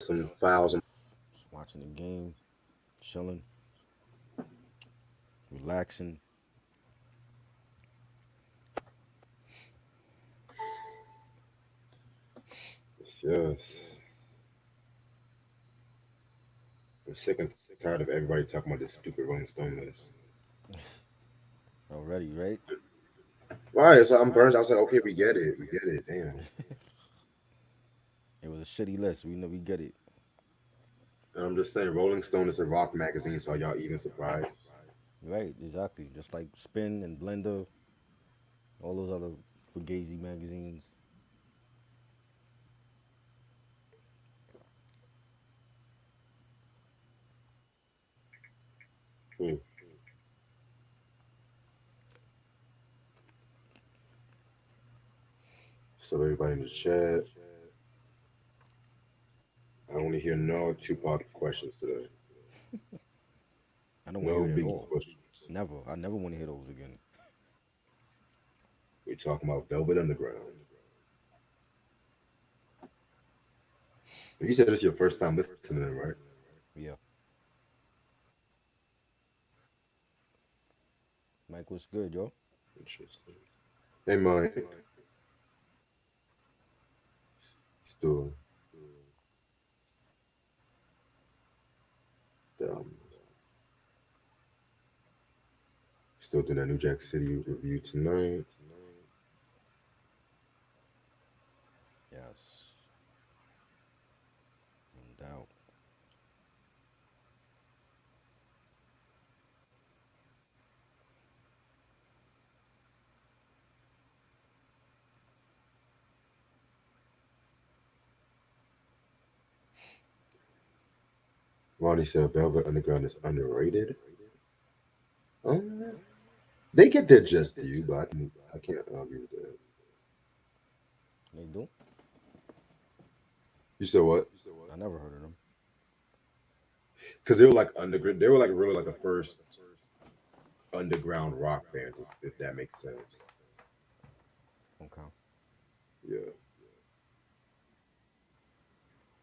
some files. Just watching the game, chilling, relaxing. Yes, I'm sick and tired of everybody talking about this stupid Rolling Stone list. Already, right? Why? So I'm burned. I was like, okay, we get it. We get it. Damn. It was a shitty list. We know we get it. And I'm just saying, Rolling Stone is a rock magazine, so are y'all even surprised? Right, exactly. Just like Spin and Blender, all those other Fugazi magazines. Hmm. So everybody in the chat, I only hear no Tupac questions today. I don't want to No hear it at Biggie all. questions. Never. I never want to hear those again. We talking about Velvet Underground. You said it's your first time listening, right? Yeah. Mike, what's good, yo? Interesting. Hey, Mike. Still, um, still doing that New Jack City review tonight. Yes, no doubt. Ronnie said Velvet Underground is underrated. Um, they get their just due, but I can't argue with that. They do? You said what? I never heard of them. Because they were like underground. They were like really like the first underground rock band, if that makes sense. Okay. Yeah,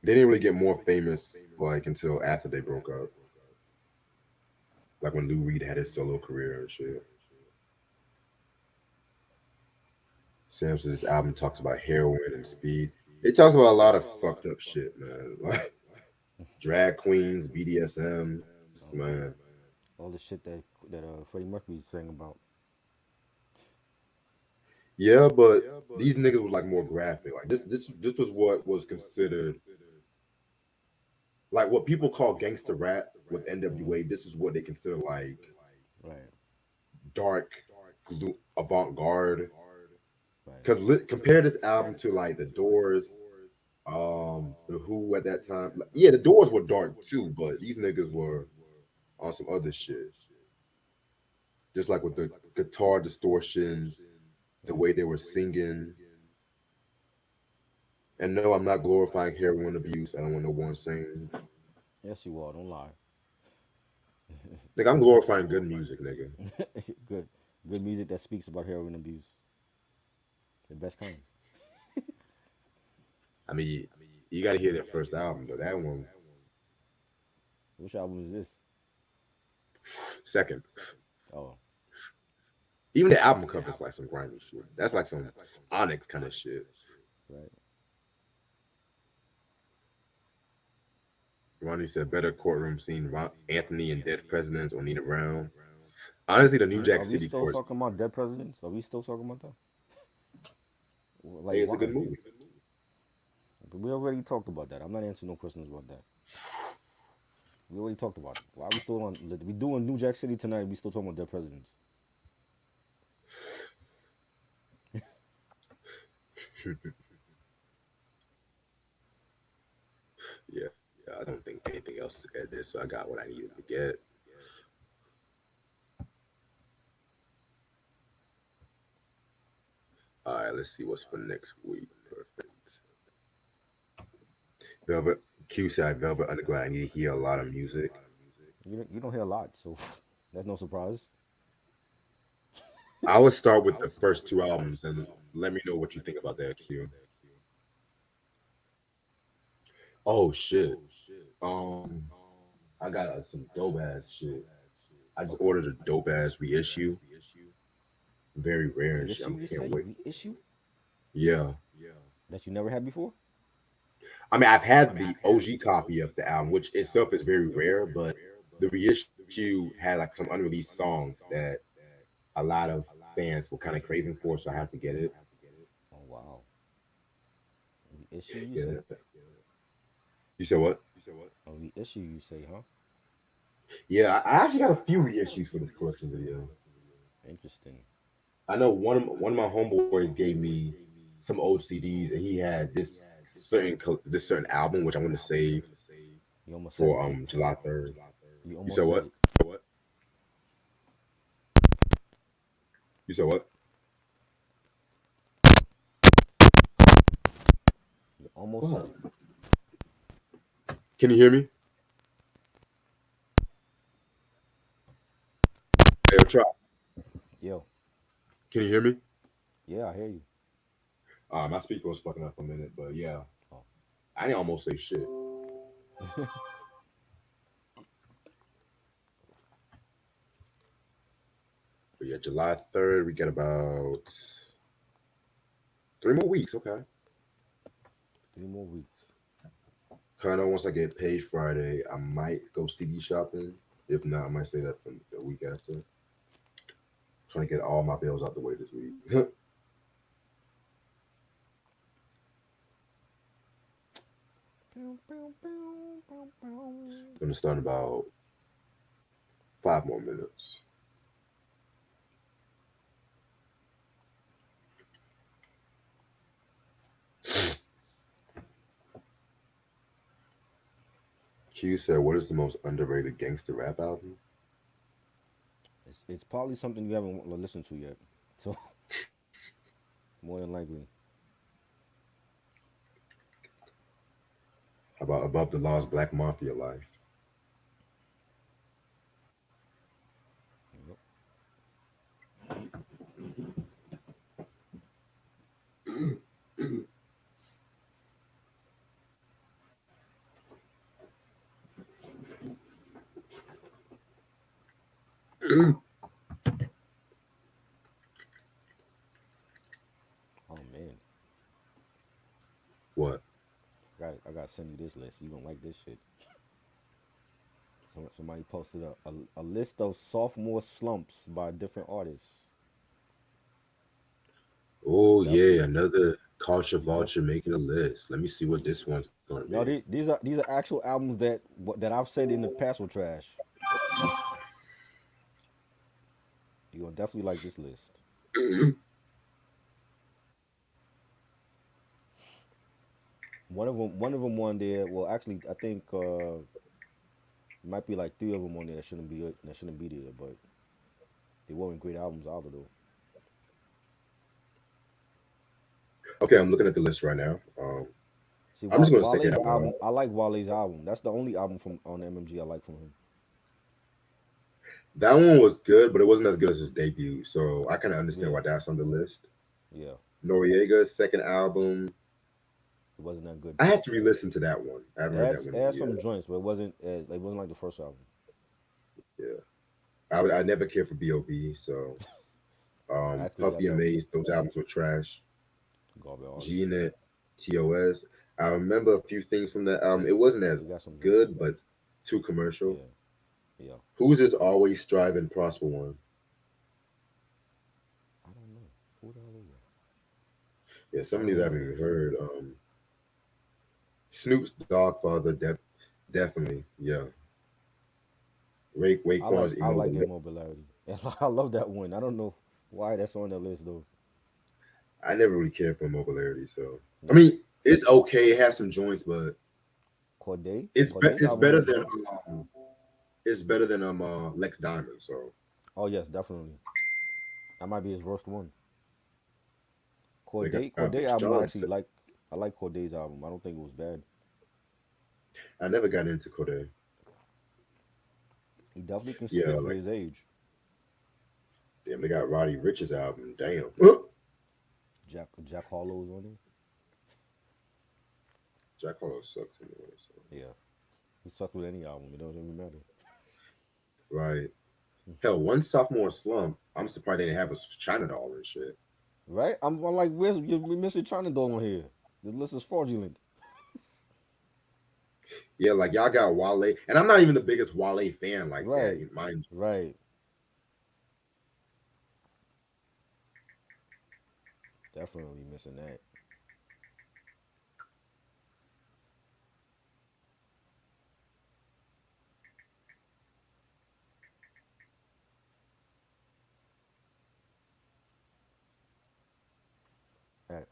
they didn't really get more famous like until after they broke up, like when Lou Reed had his solo career and shit. Sam says this album talks about heroin and speed. It talks about a lot of fucked up shit, man. Like drag queens, BDSM, Okay. man. All the shit that Freddie Mercury sang about. Yeah, but these niggas was like more graphic. Like this was what was considered like what people call gangster rap with Hmm. NWA. This is what they consider like Right. dark, avant garde. Right. Because compare this album to like the Doors, the Who at that time. Like, yeah, the Doors were dark too, but these niggas were on some other shit. Just like with the guitar distortions, the Hmm. way they were singing. And no, I'm not glorifying heroin abuse. I don't want no one saying. Yes, you are. Don't lie. Like I'm glorifying good music, nigga. Good. Good music that speaks about heroin abuse. The best kind. I mean, you got to hear that first album though. That one, Which album is this? second. Oh, Even the album cover is like some grimy shit. That's like some Onyx kind of shit. right. Ronnie said better courtroom scene. Anthony and dead presidents or Nina Brown. Honestly, the New Jack Are we City still courts. talking about dead presidents? Are we still talking about that? Hey, Like, it's a good why? movie. But we already talked about that. I'm not answering no questions about that. We already talked about it. Why are we still on? We doing New Jack City tonight. We still talking about dead presidents. Yeah, I don't think anything else is at this, so I got what I needed to get. All right, let's see what's for next week. Perfect. Velvet Q said Velvet Underground. I need to hear a lot of music. You don't hear a lot, so that's no surprise. I would start with the first two albums and let me know what you think about that, Q. Oh shit. Um, I got some dope ass shit. I just Okay. ordered a dope ass reissue. Very rare and shit. Reissue, I you can't say? wait. Reissue Yeah. that you never had before? I mean, I've had the OG copy of the album, which itself is very rare, but the reissue had like some unreleased songs that a lot of fans were kind of craving for, so I had to get it. Oh wow. Reissue, you Yeah. say? You said what? A reissue, you say, huh? Yeah, I actually got a few reissues for this collection video. Interesting. I know one of my homeboys gave me some old CDs, and he had this certain album which I want to save You almost said for it. July 3rd. You You said almost said what? it. You said what? You almost said it. Fuck. Can you hear me? Hey, try. Yo. Can you hear me? Yeah, I hear you. My speaker was fucking up for a minute, but yeah, Oh. I didn't almost say shit. But yeah, July 3rd, we got about 3 more weeks. Okay. 3 more weeks. Kind of once I get paid Friday, I might go CD shopping. If not, I might say that for the week after. Trying to get all my bills out the way this week. Bow, bow, bow, bow, bow. Gonna start in about 5 more minutes. Q said, "What is the most underrated gangster rap album?" It's probably something you haven't listened to yet. So more than likely. How about Above the Law's Black Mafia Life? Yep. Oh man. What? I gotta send you this list. You gonna like this shit. Somebody posted a list of sophomore slumps by different artists. Oh yeah, Definitely. another culture You def vulture making a list. Let me see what this one's gonna be. No, these are actual albums that I've said in the past were trash. You're gonna definitely like this list. One of them on there. Well, actually, I think it might be like three of them on there that shouldn't be there, but they weren't great albums either though. Okay, I'm looking at the list right now. See, I'm just gonna say Wale's album, I like Wale's album. That's the only album from on MMG I like from him. that one was good, but it wasn't as good as his debut. So I kind of understand Yeah, why that's on the list. yeah, Noriega's second album, it wasn't that good. I had to re-listen to that one. I haven't It heard had, that one it in a had year. some joints, but it wasn't like the first album. Yeah, I never cared for B.O.B. So Actually, Puffy and Maze, those albums were trash. garbage artist. G-Net, TOS. I remember a few things from that album. He It wasn't as he got some joints. good, but too commercial. Yeah, yeah. Who's this always strive and prosper one? I don't know who the hell is that. Yeah, I some of don't these I hear haven't even those. heard. Snoop's Dogfather, definitely. Yeah. Raekwon's I like Immobile. Immobility. I love that one. I don't know why that's on the list though. I never really cared for Immobility, so I No, mean, it's okay. It has some joints, but Corday's it's album better was than dope. Lex Diamond. So Oh yes, definitely. That might be his worst one. they got Big Corday album Sean. I like Corday's album. I don't think it was bad. I never got into Corday. He definitely can Yeah, spit for like his age. damn, they got Roddy Rich's album. Damn. Jack Harlow's on there. Jack Harlow sucks anyway. So Yeah, he sucked with any album. It doesn't even matter. right. Hell, one sophomore slump. I'm surprised they didn't have a China doll and shit. Right? I'm like, where's we missing China Dog on here? This list is fraudulent. Yeah, like y'all got Wale, and I'm not even the biggest Wale fan like that. Right, Mind right. Definitely missing that.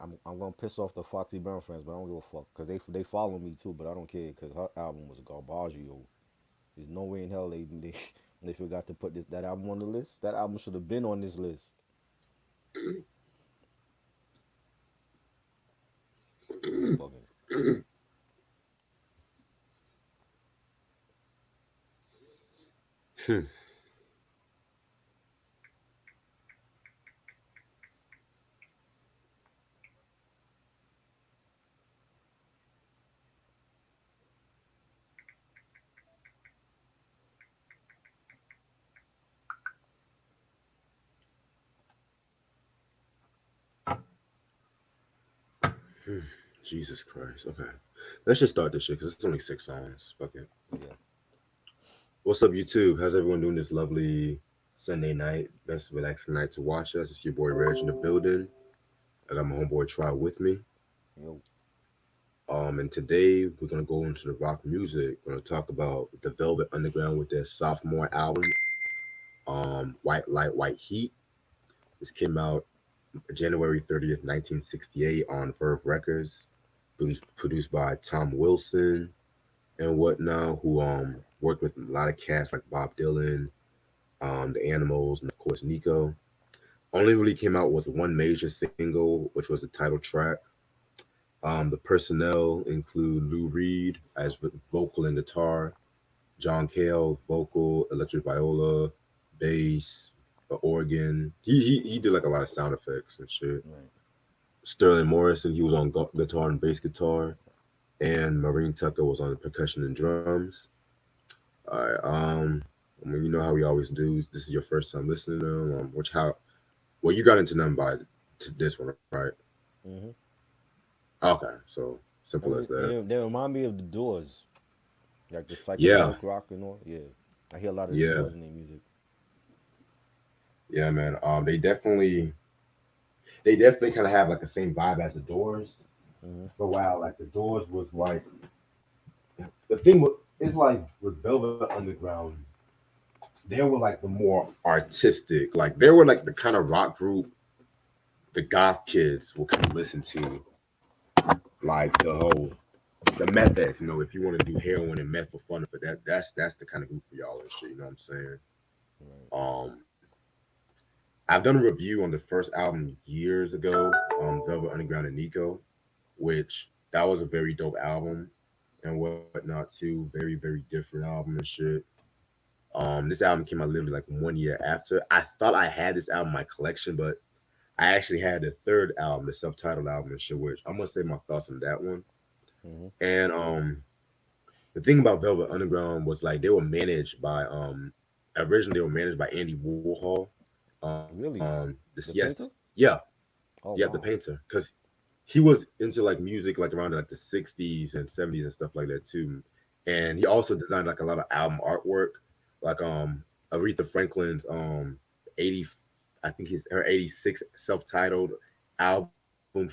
I'm gonna piss off the Foxy Brown fans, but I don't give a fuck because they follow me too, but I don't care because her album was garbaggio. There's no way in hell they forgot to put that album on the list. That album should have been on this list. They bugging. you. Jesus Christ. Okay. Let's just start this shit because it's only 6 songs. Fuck it. Yeah, What's up, YouTube? How's everyone doing this lovely Sunday night? Best relaxing night to watch us. It's your boy Reg in the building. I got my homeboy Try with me. yo, And today we're gonna go into the rock music. We're gonna talk about the Velvet Underground with their sophomore album, White Light, White Heat. This came out January 30th, 1968 on Verve Records. Produced by Tom Wilson and whatnot, who worked with a lot of cast like Bob Dylan, the Animals, and of course Nico. Only really came out with one major single, which was the title track. The personnel include Lou Reed as vocal and guitar, John Cale vocal, electric viola, bass, organ. He did like a lot of sound effects and shit. right. Sterling Morrison, he was on guitar and bass guitar, and Maureen Tucker was on percussion and drums. All right. I mean, you know how we always do. This is your first time listening to them. Which how well you got into them by to this one, right? Mm-hmm. Okay, so simple as And that. they remind me of the Doors, like the Yeah, psychedelic rock and all. Yeah, I hear a lot of the yeah, Doors in their music. yeah, man. They definitely kind of have like the same vibe as the Doors. Mm-hmm. But wow, like the Doors was like the thing with it's like with Velvet Underground, they were like the more artistic. Like they were like the kind of rock group the goth kids will kind of listen to, like the methods. If you want to do heroin and meth for fun for that, that's the kind of group for y'all and shit. You know what I'm saying? Right. I've done a review on the first album years ago, Velvet Underground and Nico, which that was a very dope album and whatnot too. Very, very different album and shit. This album came out literally like 1 year after. I thought I had this album in my collection, but I actually had the third album, the self-titled album and shit, which I'm gonna say my thoughts on that one. Mm-hmm. And the thing about Velvet Underground was like they were managed by originally they were managed by Andy Warhol. Really, This the yes, painter? yeah, Oh yeah, the wow. painter, because he was into like music like around like the '60s and '70s and stuff like that too. And he also designed like a lot of album artwork, like Aretha Franklin's 80, I think his her '86 self-titled album.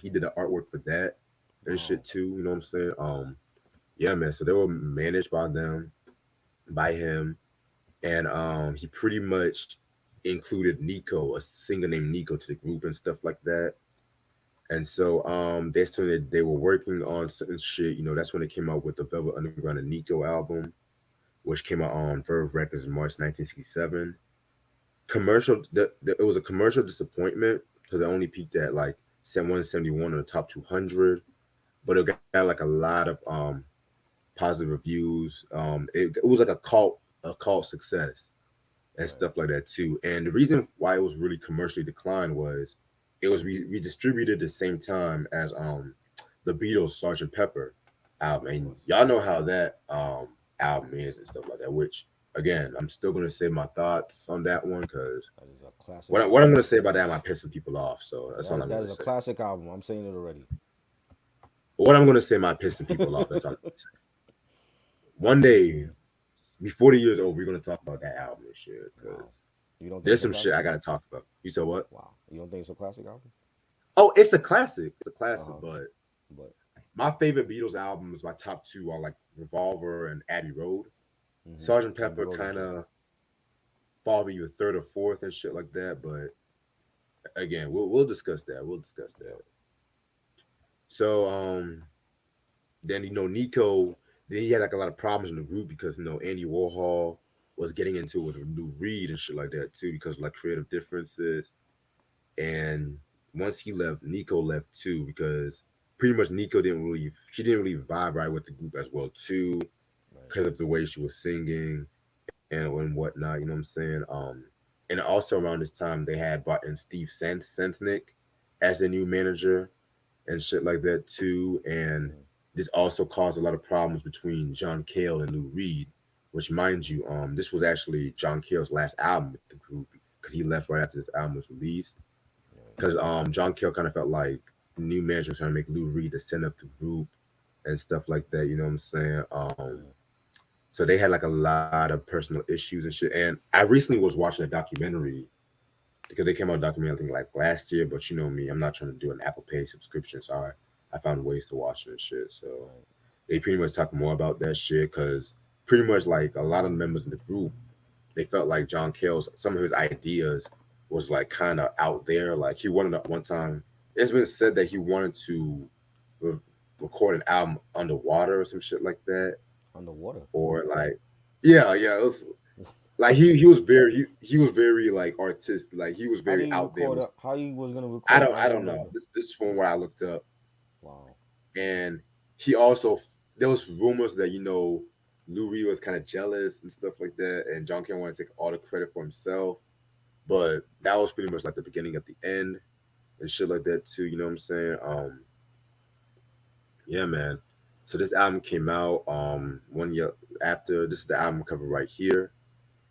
He did the artwork for that and shit too. Wow. You know what I'm saying? Yeah, man. So they were managed by them, by him, and he pretty much included Nico, a singer named Nico, to the group and stuff like that. And so that's when they were working on certain shit. That's when they came out with the Velvet Underground and Nico album, which came out on Verve Records in March 1967. It was a commercial disappointment because it only peaked at like 171 on the top 200, but it got like a lot of positive reviews. It was like a cult success and Right. stuff like that too. And the reason why it was really commercially declined was it was redistributed at the same time as the Beatles' Sergeant Pepper. album, Of and course. y'all know how that album is and stuff like that. Which again, I'm still gonna say my thoughts on that one because That is a classic what I'm album. gonna say about that, I might pissing people off. So that's all I'm That gonna is a say. classic album. I'm saying it already. What I'm gonna say might pissing people off. That's all I'm gonna say. One day, Mm. before the year's over, we're gonna talk about that album and shit because Wow. You don't think there's it's a some shit classic? I gotta talk about. You said what? Wow. You don't think it's a classic album? Oh, it's a classic. It's a Uh classic, huh. but But my favorite Beatles albums, my top two are like Revolver and Abbey Road. mm-hmm. Sergeant Abbey Pepper Road is kind good. of fall be your third or fourth and shit like that. But again, we'll discuss that. We'll discuss Yeah. that. So then Nico, then he had like a lot of problems in the group because Andy Warhol was getting into it with Lou Reed and shit like that too because of like creative differences. And once he left, Nico left too because pretty much Nico didn't really vibe right with the group as well too Right. because of the way she was singing and whatnot. You know what I'm saying? And also around this time they had brought in Steve Sensnick as the new manager and shit like that too. And Mm-hmm. this also caused a lot of problems between John Cale and Lou Reed, which mind you, this was actually John Cale's last album with the group because he left right after this album was released. Right. Because John Cale kind of felt like the new manager was trying to make Lou Reed the center of the group and stuff like that. You know what I'm saying? Mm-hmm. So they had like a lot of personal issues and shit. And I recently was watching a documentary because they came out a documentary I think like last year. But you know me, I'm not trying to do an Apple Pay subscription, so I found ways to watch it and shit. So Right. they pretty much talk more about that shit because pretty much like a lot of the members in the group they felt like John Cale's some of his ideas was like kind of out there. Like he wanted at one time. It's been said that he wanted to re- record an album underwater or some shit like that, Underwater. or like yeah, it was like What? he was very like artistic. Like he was How do very you out there. record? How you was gonna I record an don't I album don't know. underwater? This is from what I looked up, Wow. and he also there was rumors that Lou Reed was kind of jealous and stuff like that, and John Cale wanted to take all the credit for himself. But that was pretty much like the beginning of the end and shit like that too. You know what I'm saying? Yeah, man. So this album came out 1 year after. This is the album cover right here.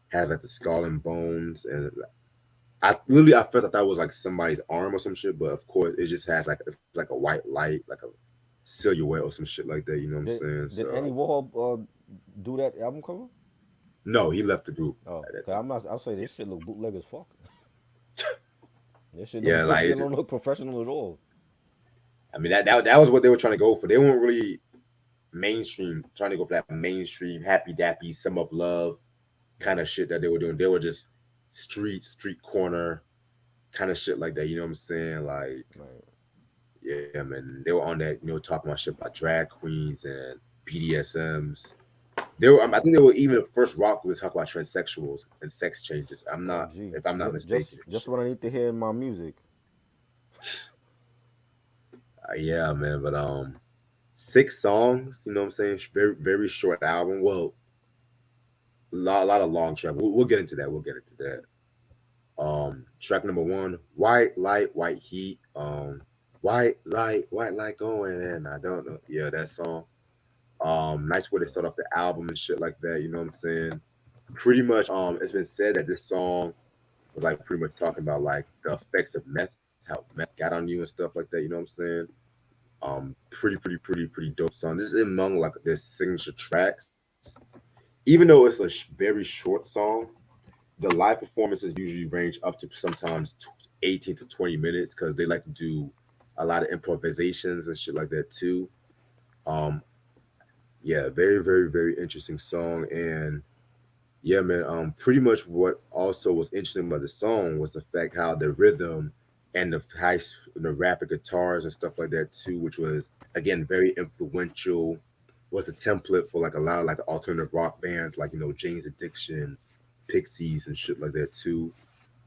Has like the skull and bones, and I literally at first I thought it was like somebody's arm or some shit, but of course it just has like it's like a white light, like a silhouette or some shit like that. You know what I'm Did saying? Did So Andy Warhol do that album cover? no, he left the group Oh, at that cause time. I'm not. I'll say this shit look bootleg as fuck. This shit Yeah, don't look. like It it just. don't look professional at all. I mean that was what they were trying to go for. They weren't really mainstream, trying to go for that mainstream, happy dappy, some of love kind Right. of shit that they were doing. They were just street corner kind of shit like that. You know what I'm saying? Like, Right. yeah, man. They were on that, talking about shit about drag queens and BDSMs. They were, I Wow. think they were even the first rock was talk about transsexuals and sex changes. Oh, gee. If I'm not mistaken. And Just shit. what I need to hear in my music. Yeah, man. But 6 songs. You know what I'm saying? Very very short album. Well, a lot of long track. We'll get into that. We'll get into that. Track number one, white light, white heat. White light going, and I don't know. Yeah, that song. Nice way to Yeah. start off the album and shit like that. You know what I'm saying? Pretty much. It's been said that this song was like pretty much talking about like the effects of meth, how meth got on you and stuff like that. You know what I'm saying? Pretty dope song. This is among like their signature tracks. Even though it's a very short song, the live performances usually range up to sometimes 18 to 20 minutes because they like to do a lot of improvisations and shit like that too. Um, yeah, very interesting song. And yeah, man, pretty much what also was interesting about the song was the fact how the rhythm and the rapid guitars and stuff like that too, which was again very influential, was a template for like a lot of like alternative rock bands like Jane's Addiction, Pixies and shit like that too.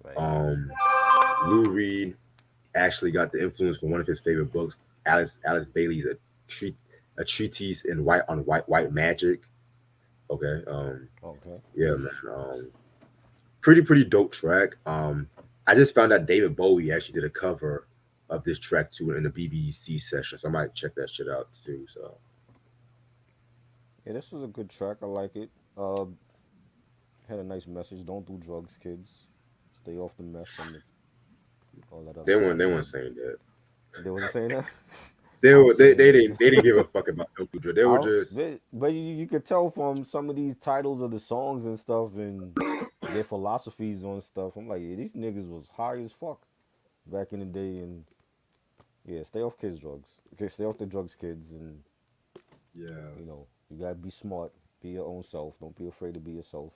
Right. Um, Lou Reed actually got the influence from one of his favorite books, Alice Bailey's treat a treatise in white magic. Okay, Okay. yeah, man. Pretty dope track. I just found out David Bowie actually did a cover of this track too in the BBC session, so I might check that shit out too. So Yeah, this was a good track. I like it. Had a nice message. Don't do drugs, kids. Stay off the meth and all that other They crap. weren't saying that. They wasn't saying that. They I'm were saying it. they didn't give a fuck about no Drake. They were just But you could tell from some of these titles of the songs and stuff and their philosophies on stuff. I'm like, yeah, these niggas was high as fuck back in the day. And yeah, stay off kids' drugs. Okay, stay off the drugs, kids. And yeah, you gotta be smart. Be your own self. Don't be afraid to be yourself.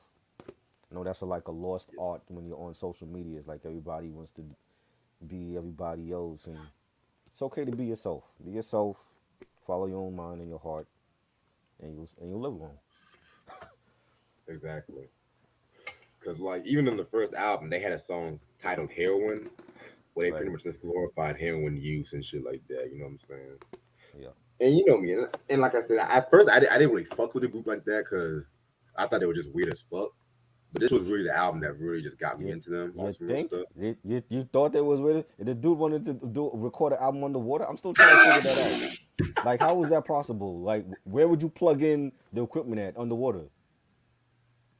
I know that's like a lost art when you're on social media. It's like everybody wants to be everybody else, and it's okay to be yourself. Be yourself. Follow your own mind and your heart, and you'll live long. exactly. Because like even in the first album, they had a song titled "Heroin," where they pretty Right. much just glorified heroin use and shit like that. You know what I'm saying? Yeah. And you know me, and like I said, at first I didn't really fuck with the group like that because I thought they were just weird as fuck. But this was really the album that really just got me You into them on you some real think stuff. you thought they was with it? If the dude wanted to record an album underwater, I'm still trying to figure that out. Like, how was that possible? Like, where would you plug in the equipment at underwater?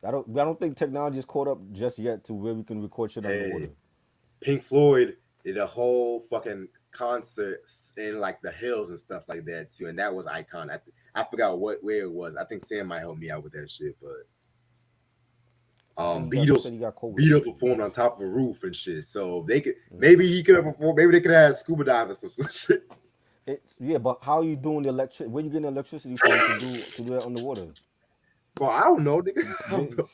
I don't think technology is caught up just yet to where we can record shit Hey, underwater. Pink Floyd did a whole fucking concert in like the hills and stuff like that too, and that was icon. I forgot where it was. I think Sam might help me out with that shit, but I think he Beatles said he got COVID or Beatles something. performed on top of a roof and shit. So they could maybe he could have performed. Maybe they could have had scuba divers or some shit. It's yeah, but how are you doing the electric? Where you getting the electricity from to do that underwater? Well, I don't know, nigga. I don't We, know.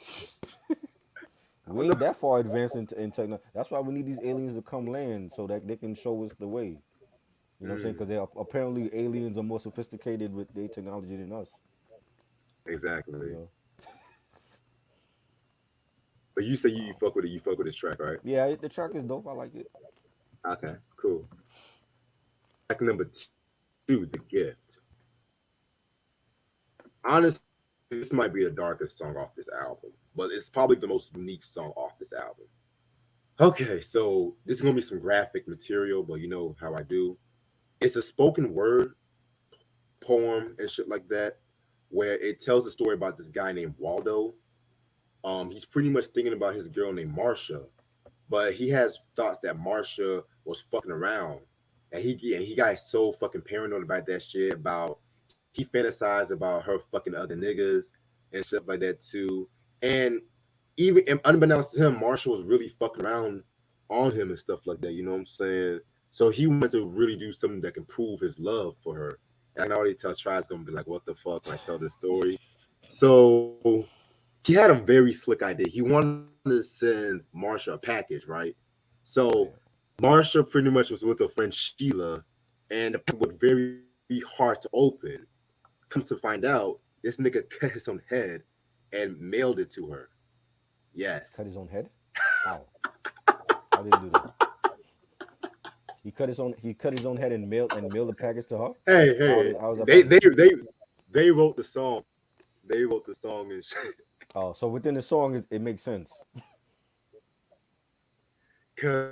I we don't ain't know. that far advanced in technology. That's why we need these aliens to come land so that they can show us the way. You know what I'm saying? Mm, Because they are apparently aliens are more sophisticated with their technology than us. You exactly. know? But you say you fuck with it. You fuck with this track, right? Yeah, the track is dope. I like it. Okay, cool. Track number two, The Gift. Honestly, this might be the darkest song off this album, but it's probably the most unique song off this album. Okay, so this is gonna be some graphic material, but you know how I do. It's a spoken word poem and shit like that, where it tells a story about this guy named Waldo. He's pretty much thinking about his girl named Marsha, but he has thoughts that Marsha was fucking around, and he got so fucking paranoid about that shit. About he fantasized about her fucking other niggas and stuff like that too. And even and unbeknownst to him, Marsha was really fucking around on him and stuff like that. You know what I'm saying? So he wanted to really do something that can prove his love for her. And I can already tell Try's gonna be like, "What the fuck?" when I tell this story. So he had a very slick idea. He wanted to send Marsha a package, right? So Right. Marsha pretty much was with her friend Sheila, and the package was very hard to open. Comes to find out, this nigga cut his own head and mailed it to her. Yes. Cut his own head? How? How did he do that? He cut his own head and mailed the package to her. Hey, How hey, did how is that possible? they wrote the song. They wrote the song and shit. Oh, so within the song it makes sense. Cause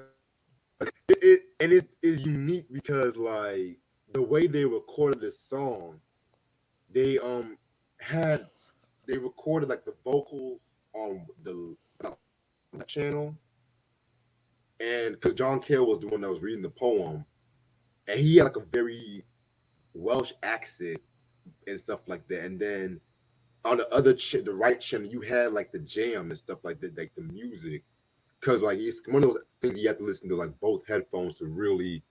it is unique because like the way they recorded the song, they had they recorded like the vocal on the channel, and because John Cale was the one that was reading the poem, and he had like a very Welsh accent and stuff like that, and then on the the right channel, you had like the jam and stuff like that, like the music, because like it's one of those things you have to listen to like both headphones to really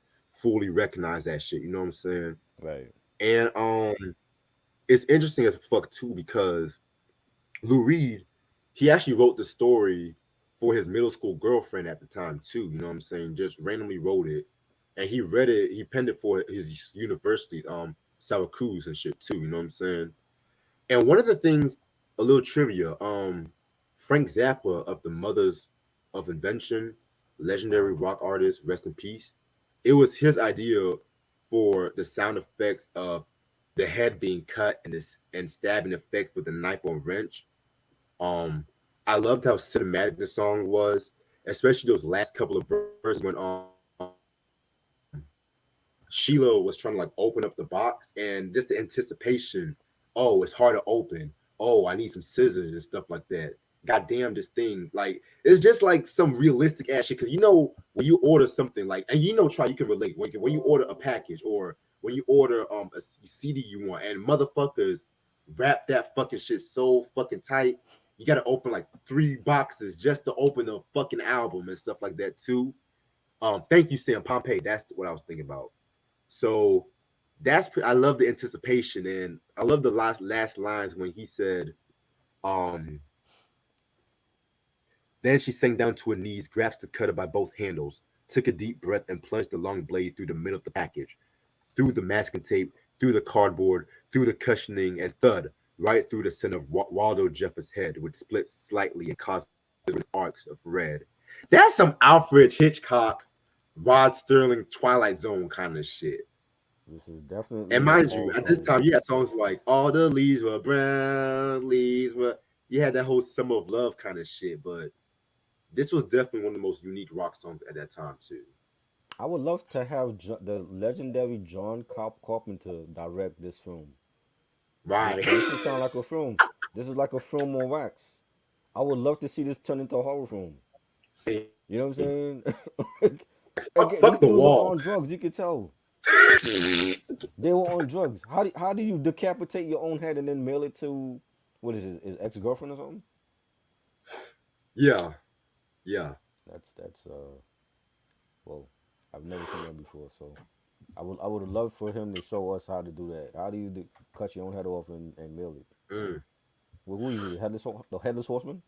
fully recognize that shit. You know what I'm saying? Right. And it's interesting as fuck too because Lou Reed, he actually wrote the story for his middle school girlfriend at the time too. You know what I'm saying? Just randomly wrote it, and he read it. He penned it for his university, Syracuse and shit too. You know what I'm saying? And one of the things, a little trivia, Frank Zappa of the Mothers of Invention, legendary Uh-huh. rock artist, rest in peace. It was his idea for the sound effects of the head being cut and this and stabbing effect with a knife or wrench. Um, I loved how cinematic the song was, especially those last couple of verses when Sheila was trying to like open up the box and just the anticipation Oh, it's hard to open. Oh, I need some scissors and stuff like that. God damn, this thing. Like, it's just like some realistic ass shit. Cause when you order something like, and try, you can relate. When you order a package or when you order a CD you want, and motherfuckers wrap that fucking shit so fucking tight. You gotta open like 3 boxes just to open the fucking album and stuff like that too. Thank you, Sam Pompey. That's what I was thinking about. So I love the anticipation, and I love the last lines when he said, um, then she sank down to her knees, grasped the cutter by both handles, took a deep breath, and plunged the long blade through the middle of the package, through the masking tape, through the cardboard, through the cushioning, and thud, right through the center of Waldo Jeffer's head, which split slightly and caused arcs of red. That's some Alfred Hitchcock, Rod Sterling, Twilight Zone kind of shit. This is And definitely a mind you, horror at this song. time, you had songs like "All the Leaves Were Brown," leaves were. You had that whole "Summer of Love" kind of shit, but this was definitely one of the most unique rock songs at that time too. I would love to have the legendary John Carpenter direct this film. Right. This should sound like a film. This is like a film on wax. I would love to see this turn into a horror film. Same. You know what I'm saying? Fuck Again, these the dudes are wall. on drugs. You can tell they were on drugs. How do you decapitate your own head and then mail it to what is it? His ex girlfriend or something? Yeah, yeah. That's well, I've never seen that before. So I would love for him to show us how to do that. How do you cut your own head off and mail it? Mm. Well, who is it? The headless horseman?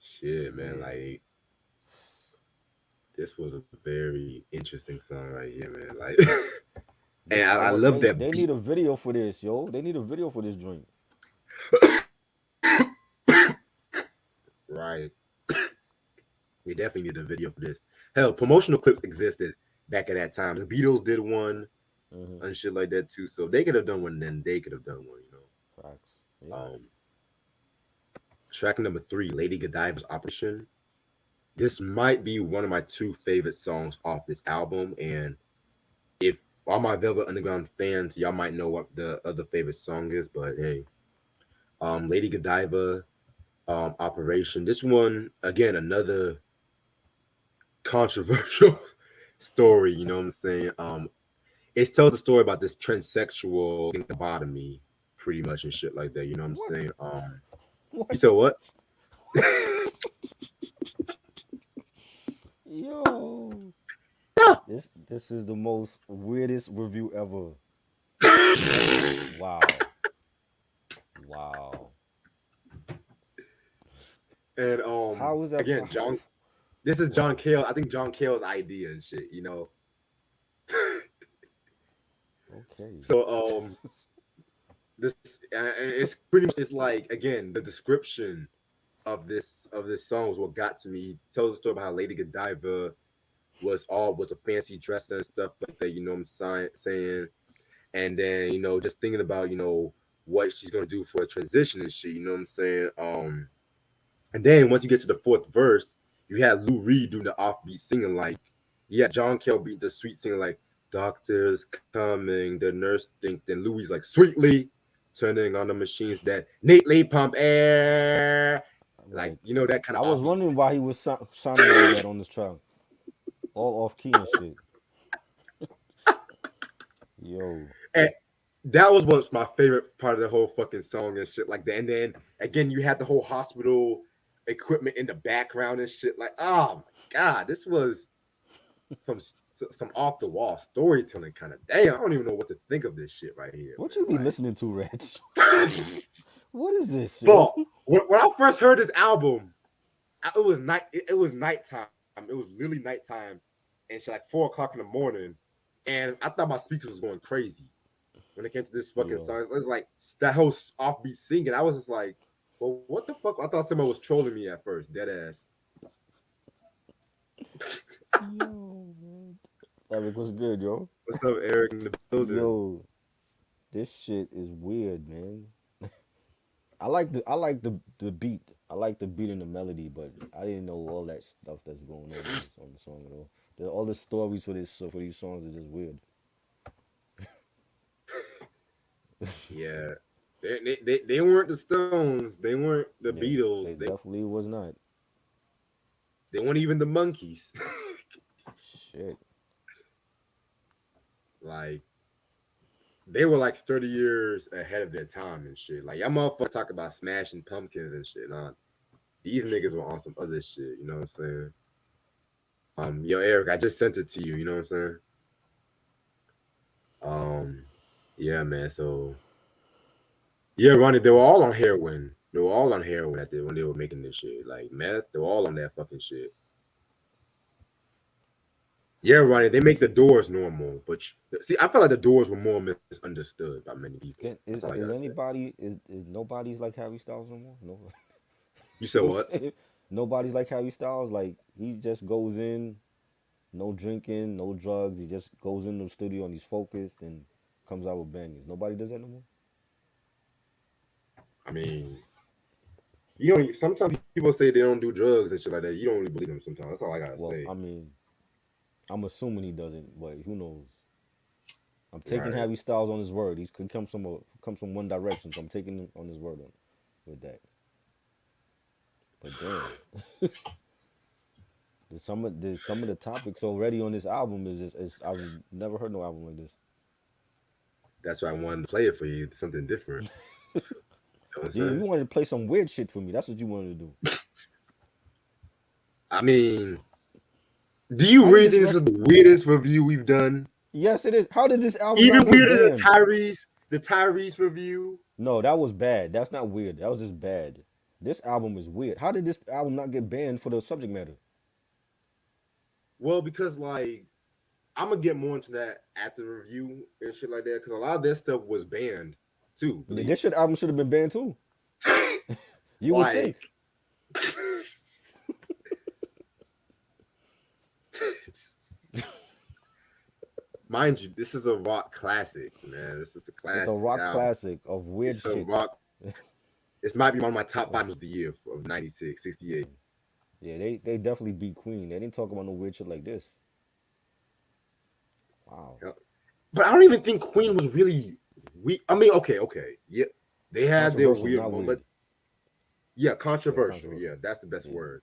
Shit, man. Man, Like this was a very interesting song right here, man. Like, and this I I would love they that they beat. need a video for this, yo. They need a video for this joint. Right. They definitely need a video for this. Hell, promotional clips existed back at that time. The Beatles did one Hmm. and shit like that too. So if they could have done one, then they could have done one. Facts. Yeah. Track number 3, Lady Godiva's Operation. This might be one of my 2 favorite songs off this album, and if all my Velvet Underground fans, y'all might know what the other favorite song is, but hey, Lady Godiva, Operation. This one again, another controversial story. You know what I'm saying? It tells a story about this transsexual getting lobotomy, pretty much and shit like that. You know what I'm What? saying? You said What? what? Yo. This is the most weirdest review ever. Wow. Wow. And How is that again, John. This is John Cale. I think John Cale's idea and shit. Okay. So this it's pretty much it's like again the description of this song is what got to me. He tells a story about how Lady Godiva was a fancy dresser and stuff like that. You know what I'm saying? And then just thinking about what she's gonna do for a transition and shit. You know what I'm saying? And then once you get to the fourth verse, you had Lou Reed doing the offbeat singing like, yeah, John Kell beat the sweet singing like, doctor's coming, the nurse think, then Louis like, sweetly turning on the machines that neatly pump air. Like, Like, that kind I of was offbeat wondering why he was sounding like that on this track, all off key and shit. Yo, singing. That was what's my favorite part of the whole fucking song and shit like that. And then again, you had the whole hospital equipment in the background and shit. Like, oh my god, this was some some off the wall storytelling kind of. Damn, I don't even know what to think of this shit right here, what you be man. listening to, Reg? Like, What is this, yo? but when I first heard this album, it was night. It was nighttime. It was literally nighttime, and shit like 4 o'clock in the morning, and I thought my speakers was going crazy when it came to this fucking Yo, song. It was like that whole offbeat singing. I was just like, well, what the fuck? I thought somebody was trolling me at first, dead ass. yo, man. Eric, what's good, yo? What's up, Eric in the building? Yo, this shit is weird, man. I like the beat. I like the beat and the melody, but I didn't know all that stuff that's going on the song at all. All the stories for these songs are just weird. Yeah, they weren't the Stones. They weren't the Yeah, Beatles. they definitely was not. They weren't even the Monkeys. Shit. Like they were like 30 years ahead of their time and shit. Like y'all motherfuckers talk about smashing pumpkins and shit. Nah, these niggas were on some other shit. You know what I'm saying? Yo, Eric, I just sent it to you. You know what I'm saying? Um, yeah, man. So yeah, Ronnie, they were all on heroin. They were all on heroin when they were making this shit. Like meth, they were all on that fucking shit. Yeah, Ronnie, they make the doors normal, but see, I feel like the doors were more misunderstood by many people. Can, That's all I is gotta say. anybody is nobody's like Harry Styles no more? No. You You said know what what? I'm saying? Nobody's like Harry Styles. Like he just goes in, no drinking, no drugs. He just goes in the studio and he's focused and comes out with bangers. Nobody does that no more. I mean, you don't. Sometimes people say they don't do drugs and shit like that. You don't really believe them sometimes. That's all I gotta Well, say. I mean, I'm assuming he doesn't, but who knows? I'm taking Right. Harry Styles on his word. He comes from One Direction, so I'm taking him on his word on with that. But damn, some of the topics already on this album is I've never heard no album like this. That's why I wanted to play it for you. Something different. You know what I'm You saying? wanted to play some weird shit for me. That's what you wanted to do. I mean, do you How did really this think this rec? is the weirdest review we've done? Yes, it is. How did this album Even not get weirder than banned? The Tyrese review. No, that was bad. That's not weird. That was just bad. This album is weird. How did this album not get banned for the subject matter? Well, because like I'm gonna get more into that after the review and shit like that. Because a lot of that stuff was banned too. Believe This shit album should have been banned too. me. You would Like, think. mind you, this is a rock classic, man. This is a It's a classic rock album. classic of weird It's a shit. rock. This might be one of my top five of the year of 96, 68. Yeah, they definitely beat Queen. They didn't talk about no weird shit like this. Wow. Yeah. But I don't even think Queen was really weak. I mean, okay. Yeah. They had their Controversial, weird not moment. weird. Yeah, Yeah, controversial. Yeah, controversial. that's the best Yeah. word.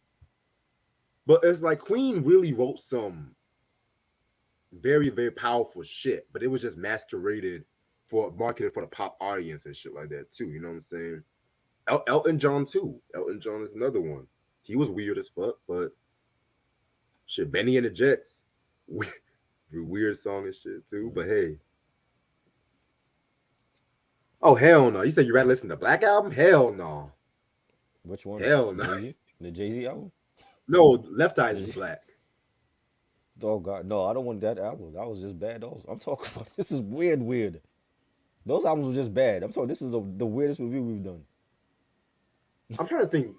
But it's like Queen really wrote some very, very powerful shit, but it was just masqueraded for marketed for the pop audience and shit like that too. You know what I'm saying? Elton John too. Elton John is another one. He was weird as fuck, but shit, Benny and the Jets, weird song and shit too. Mm. But hey, oh hell no! You said you rather listen to Black Album? Hell no! Which one? Hell no! Jay Z? The Jay Z album? No, Left Eye is The- black. Oh God, no! I don't want that album. That was just bad. Also, I'm talking about this is weird, weird. Those albums were just bad. I'm talking. This is the weirdest review we've done. I'm trying to think.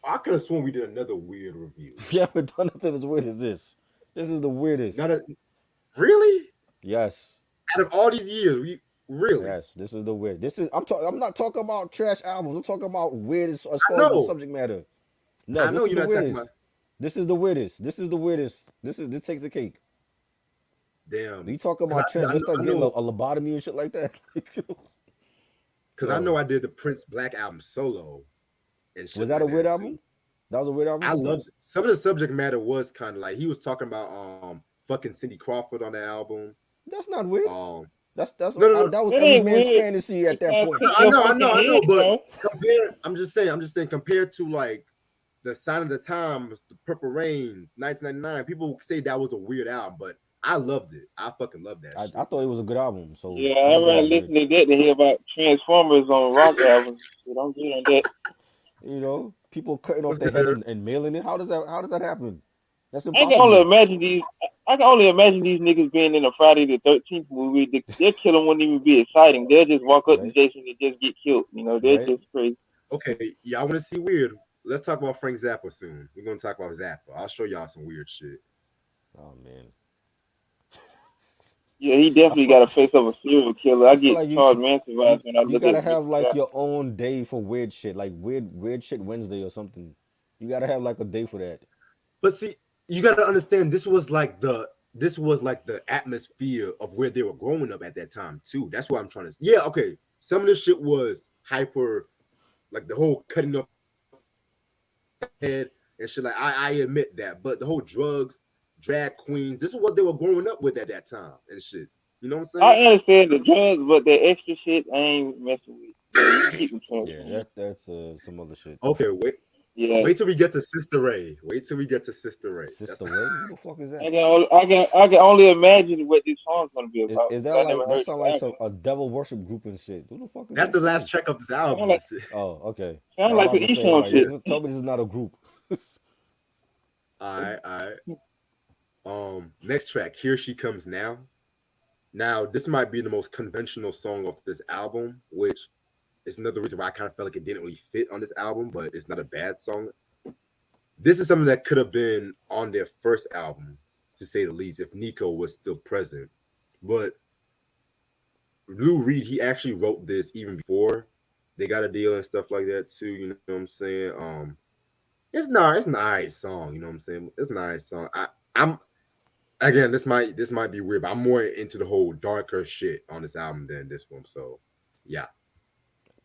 I could have sworn we did another weird review. We haven't done nothing as weird as this. This is the Not weirdest. a really. Yes, Out of all these years, we really. yes. This is the weird. This is. I'm talking. I'm not talking about trash albums. I'm talking about weird as I far as the know. subject matter. No, I this know is you're the not talking about. weirdest. This is the weirdest. This is the weirdest. This takes the cake. Damn. You talking Because about transvestites I getting know. a lobotomy and shit like that? Because I know Yo, I did the Prince Black album solo and was shit that a like weird that too. album? That was a weird I album, loved Prince. some of the subject matter was kind of like he was talking about fucking Cindy Crawford on the album. That's not weird. Um That's no no no that was That every ain't man's weird. fantasy at They that trying to point. take your fucking I know, head but off. compare I'm just saying compared to like the Sign of the Times, the Purple Rain, 1999, people say that was a weird album, but I loved it. I fucking loved that I shit. thought it was a good album, so Yeah, I I'd didn't think it rather was weird. listen to that than hear about Transformers on rock albums. Shit, I'm good on that. You know, people cutting off What's their good, head Eric? and mailing it. How does that happen? That's I can only impossible. imagine these. I can only imagine these niggas being in a Friday the 13th movie. Their killing wouldn't even be exciting. They'll just walk up to Right? Jason and just get killed. You know, they're Right? just crazy. Okay, y'all want to see weird? Let's talk about Frank Zappa soon. We're gonna talk about Zappa. I'll show y'all some weird shit. Oh man. Yeah, he I definitely feel got a face of a serial killer. I I feel get like charged manson vibes when I you look at gotta have Mr. like Rap. your own day for weird shit, like weird shit Wednesday or something. You gotta have like a day for that. But see, you gotta understand this was like this was like the atmosphere of where they were growing up at that time too. That's what I'm trying to. Yeah, okay. Some of this shit was hyper, like the whole cutting off the head and shit. Like I admit that, but the whole drugs, drag queens, this is what they were growing up with at that time and shit. You know what I'm saying? I understand the drugs, but the extra shit I ain't messing with. Yeah, you can keep them drugs Yeah, from me. that's some other shit. Okay, wait. Yeah, Wait till we get to Sister Ray. Wait till we get to Sister Ray. That's Sister Ray, who the fuck is that? I can only imagine what this song's gonna be about Is that because I never like that heard sound this like album. some a devil worship group and shit? Who the fuck is that's that? the last track of this Sound album like and shit. Oh, okay. sound I'm like about some to East say Song like shit. tell me this is not a group. All right, all right. Next track, Here She Comes Now. Now, this might be the most conventional song off this album, which is another reason why I kind of felt like it didn't really fit on this album, but it's not a bad song. This is something that could have been on their first album, to say the least, if Nico was still present. But Lou Reed, he actually wrote this even before they got a deal and stuff like that too. You know what I'm saying? It's an alright song. You know what I'm saying? It's an alright song. I'm again, this might be weird, but I'm more into the whole darker shit on this album than this one. So, yeah.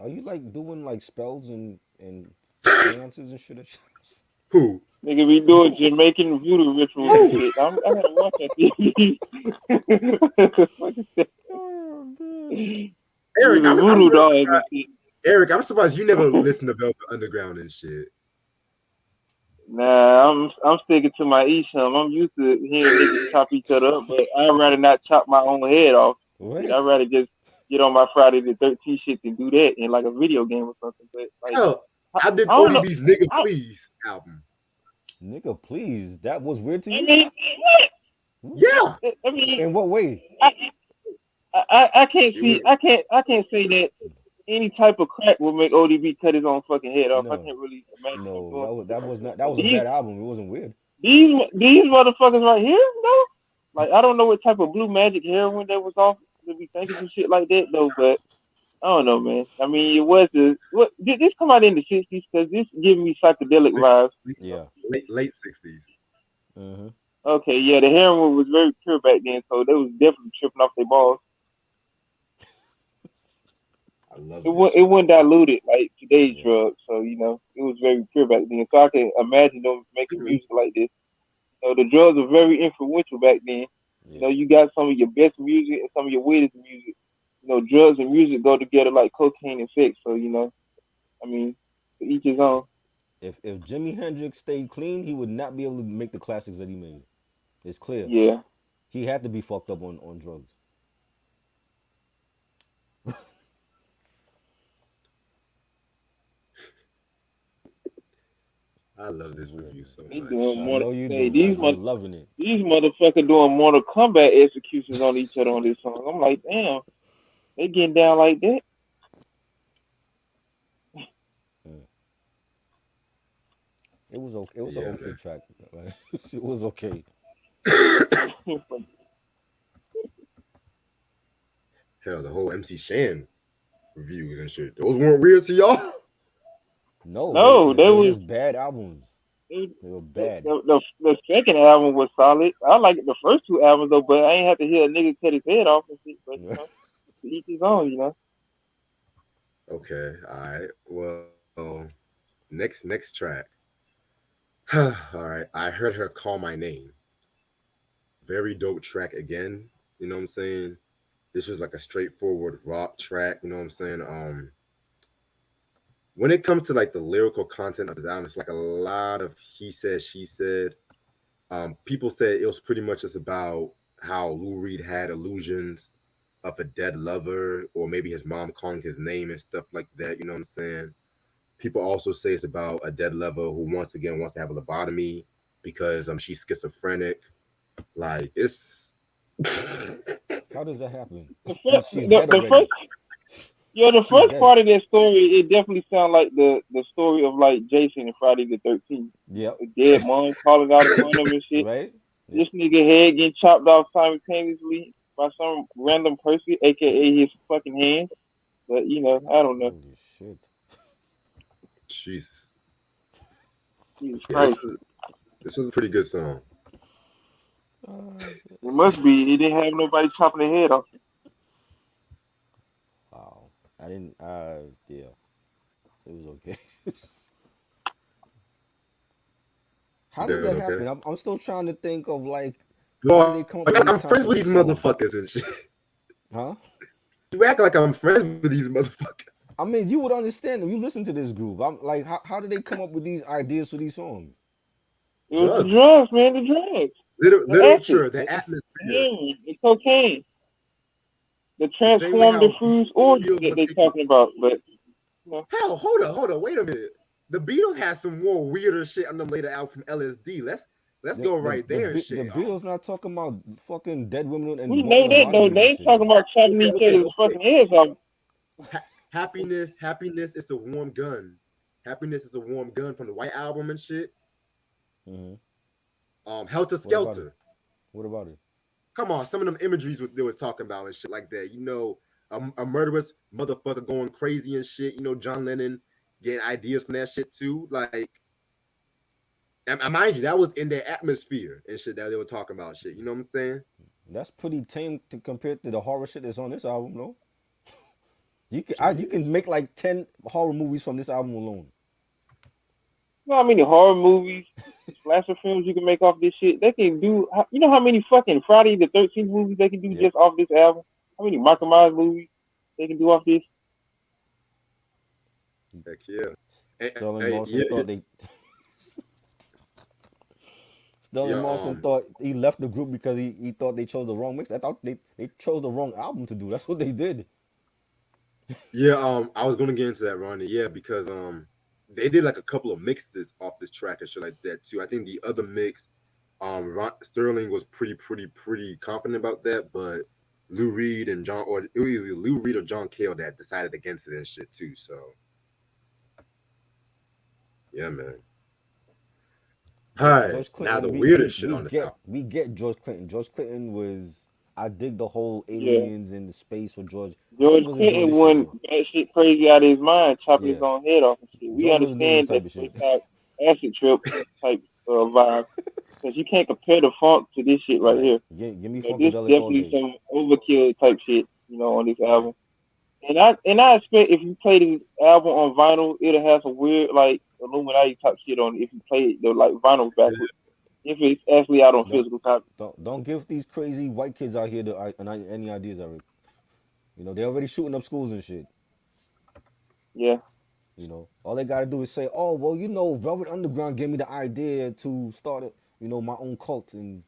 Are you like doing like spells and seances and shit at your house? Who? Nigga be doing Jamaican voodoo rituals and Who? shit. I gotta watch that TV. What the fuck is that? Oh man. Eric, Voodoo, I'm voodoo really dolls and surprised. shit. Eric, I'm surprised you never listened to Velvet Underground and shit. Nah, I'm sticking to my Esham. I'm used to hearing niggas chop each other up, but I'd rather not chop my own head off. Shit, I'd What? rather just get on my Friday the 13th shit and do that in like a video game or something. But like, Hell, I, I did I don't know. ODB's Nigga I, Please album. Nigga, please. That was weird to I you? mean, Yeah. I mean, In what way? I, I can't It see, was I can't say that any type of crack will make ODB cut his own fucking head off. I No. can't really imagine him No, doing some shit that like was that. not that But was a bad album. It wasn't weird. these motherfuckers right here, though, like I don't know what type of blue magic heroin that was off to be thinking some shit like that though. But I don't know, man. I mean, it was the what did this come out in the 60s? Because this giving me psychedelic six, vibes. Yeah. late 60s. Mm-hmm. Okay, yeah, the heroin was very pure back then, so they was definitely tripping off their balls. I love It this was it shit. wasn't diluted like today's Yeah. drugs, so it was very pure back then. So I can imagine them making music like this. The drugs were very influential back then. Yeah. You got some of your best music and some of your weirdest music. Drugs and music go together like cocaine and sex. So I mean, to each his own. If Jimi Hendrix stayed clean, he would not be able to make the classics that he made. It's clear. Yeah, He had to be fucked up on drugs. I love Shit this weird, review man. so they much. doing I more. know you Hey, do. You're loving it. these motherfuckers doing Mortal Kombat executions on each other on this song. I'm like, damn, they getting down like that. Mm. It was okay. It was an Yeah, okay track. Right? It was okay. man. Hell, the whole MC Shan reviews and shit. Those weren't weird to y'all? No, No, they they were was just bad albums. the, They were bad. the second album was solid. I like the first two albums though, but I ain't have to hear a nigga cut his head off and shit. But to each his own. Okay, all right. Well, next track. All right. I heard her call my name. Very dope track again. You know what I'm saying? This was like a straightforward rock track. You know what I'm saying? When it comes to like the lyrical content of this album, it's like a lot of he said, she said. People said it was pretty much just about how Lou Reed had illusions of a dead lover, or maybe his mom calling his name and stuff like that. You know what I'm saying? People also say it's about a dead lover who once again wants to have a lobotomy because she's schizophrenic. Like it's How does that happen? The first, She's dead the first, already. yeah, the She's first dead. part of that story, it definitely sounds like the story of like Jason and Friday the 13th. Yep. A dead mom calling out upon him and shit. Right. Yep. This nigga head getting chopped off simultaneously by some random person, aka his fucking hand. But I don't know. Holy shit. Jesus. Jesus Yeah, Christ. this is a pretty good song. It must be. He didn't have nobody chopping their head off. Wow. I didn't. Yeah, it was okay. How does that Doing happen? okay. I'm still trying to think of like, how do Well, they come up with these I'm friends with concepts for these songs? motherfuckers and shit. Huh? You act like I'm friends with these motherfuckers. I mean, you would understand if you listen to this group. I'm like, how do they come up with these ideas for these songs? It was the Drugs, drugs, man. The drugs, the acid, literature, the the atmosphere. heroin, the cocaine, the The same way how transformative foods orgies Beatles that were they taking. talking about. But you know, Hell, hold on, wait a minute. The Beatles had some more weirder shit on them later out from LSD. Let's go right there and The shit. Beatles not talking about fucking dead women and we wanting know the that though. bodies They and ain't shit talking though. about chopping Okay, each okay, other's okay. fucking heads off. Happiness is a warm gun. Happiness is a warm gun from the White Album and shit. Hmm. Helter What about it? Skelter. What about it? Come on, some of them imageries they were talking about and shit like that. A murderous motherfucker going crazy and shit. John Lennon getting ideas from that shit too. Like, and mind you, that was in their atmosphere and shit that they were talking about shit. You know what I'm saying? That's pretty tame to compare to the horror shit that's on this album, no? You Shit. can make like 10 horror movies from this album alone. You know how many horror movies, slasher films you can make off this shit? They can do. You know how many fucking Friday the 13th movies they can do Yep. just off this album? How many Michael Myers movies they can do off this? Heck yeah. Sterling Hey, Morrison yeah, thought they Sterling yeah. Morrison thought he left the group because he thought they chose the wrong mix. I thought they chose the wrong album to do. That's what they did. Yeah, I was gonna get into that, Ronnie. Yeah, because they did like a couple of mixes off this track and shit like that too. I think the other mix, Sterling was pretty confident about that, but Lou Reed and John, or it was either Lou Reed or John Cale that decided against it and shit too. So yeah, man. All right, George now the Clinton, weirdest shit on this album. we get George Clinton. George Clinton was, I dig the whole Yeah, aliens in the space with George. George George wasn't doing Clinton this shit went though. batshit crazy out of his mind, chopping his Yeah, own head off and shit. We George wasn't doing this understand type that's of some shit. type acid trip type vibe because you can't compare the funk to this shit right Right. here. Give me This Funkadelic all definitely day. some overkill type shit, on this Right. album. And I expect if you play this album on vinyl, it'll have some weird like Illuminati type shit on it. If you play the like vinyl backwards, if it's actually out on Don't physical copy. don't give these crazy white kids out here any ideas, Eric. You know, they're already shooting up schools and shit. Yeah, You know, all they gotta do is say, "Oh, well, Velvet Underground gave me the idea to start, my own cult," and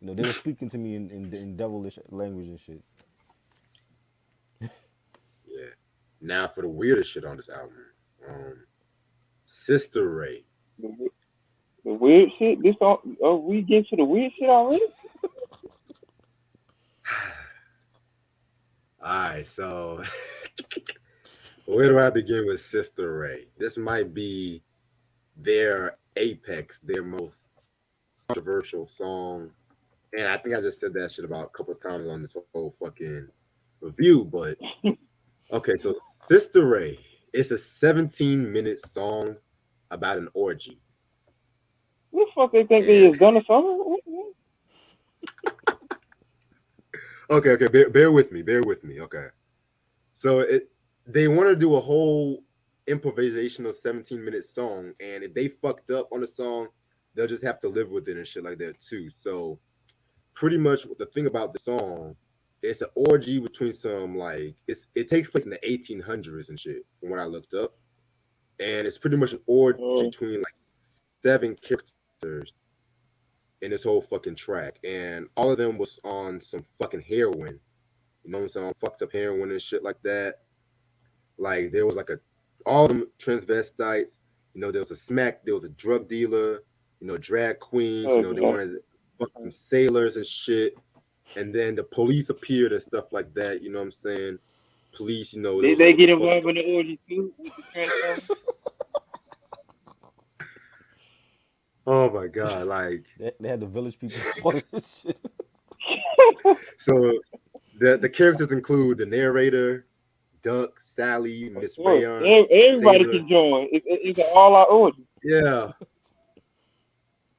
they were speaking to me in devilish language and shit. Yeah. Now for the weirdest shit on this album, Sister Ray. the, the weird shit. This on. Oh, we get to the weird shit already. All right, so where do I begin with Sister Ray? This might be their apex, their most controversial song. And I think I just said that shit about a couple of times on this whole fucking review. But okay, so Sister Ray, it's a 17-minute song about an orgy. What the fuck they think they And is Donna Summer? okay, bear with me, bear with me. Okay, so they want to do a whole improvisational 17-minute song, and if they fucked up on the song, they'll just have to live with it and shit like that too. So pretty much the thing about the song, it's an orgy between some like it takes place in the 1800s and shit from what I looked up, and it's pretty much an orgy between like 7 characters in this whole fucking track, and all of them was on some fucking heroin. You know what I'm saying? Fucked up heroin and shit like that. Like there was like all of them transvestites. There was a smack. There was a drug dealer. Drag queens. They Okay. wanted to fuck some sailors and shit. And then the police appeared and stuff like that. You know what I'm saying? Police. There Did was a they what the get fuck involved stuff. in the orgy too with the Transformers? Oh my god! Like They had the village people all of this shit. so, the characters include the narrator, Duck, Sally, Of Miss course, Rayon, everybody Sailor. can join. It's an all-out orgy. Yeah,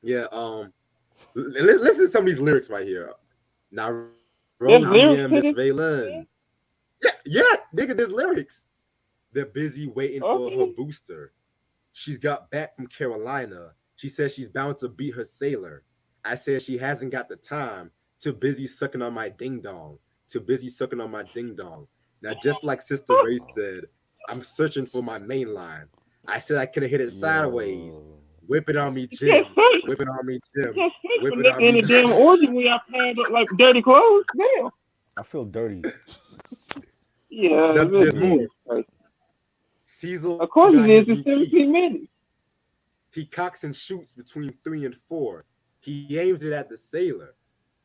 yeah. Listen to some of these lyrics right here. Now Rosie There's and Miss lyrics to this. Valen. Yeah, nigga, there's lyrics. They're busy waiting for her Okay. booster. She's got back from Carolina. She says she's bound to beat her sailor. I said she hasn't got the time. Too busy sucking on my ding dong. Too busy sucking on my ding dong. Now, just like Sister Ray said, I'm searching for my main line. I said I could have hit it sideways. Yo, Whip it on me, You can't Jim. search. Whip it on me, You Jim. can't search Whip for it on liquor in me, the Jim. damn orgy when y'all paying like dirty clothes. Damn. I feel dirty. Yeah, Now, there's Yeah. more. Jesus Christ. Cecil Of got course it his is. new It's piece. 17 minutes. He cocks and shoots between 3 and 4. He aims it at the sailor.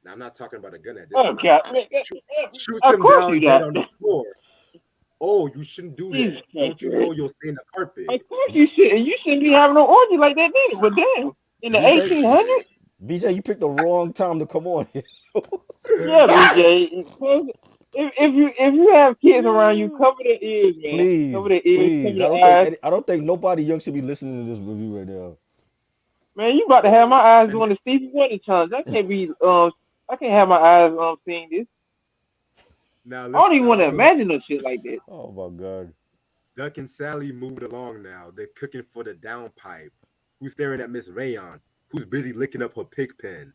Now, I'm not talking about a gun at this Oh point. God. Man, Shoots of him course down you dead got. on the floor. Oh, you shouldn't do Jesus that. Christ, Don't you man. know you'll stain the carpet? Of course you should. And you shouldn't be having no orgy like that neither. But damn, in the BJ, 1800s. BJ, you picked the wrong time to come on here. Yeah, BJ. If you have kids around you, Yeah. cover their ears, man. Cover Please, their ears, cover please. their eyes. I don't think nobody young should be listening to this review right now. Man, you about to have my eyes And doing the Stevie Wonder challenge. I can't have my eyes seeing this. now I don't listen, even want to imagine no shit like that. Oh my god. Duck and Sally moved along now. They're cooking for the downpipe. Who's staring at Miss Rayon? Who's busy licking up her pig pen?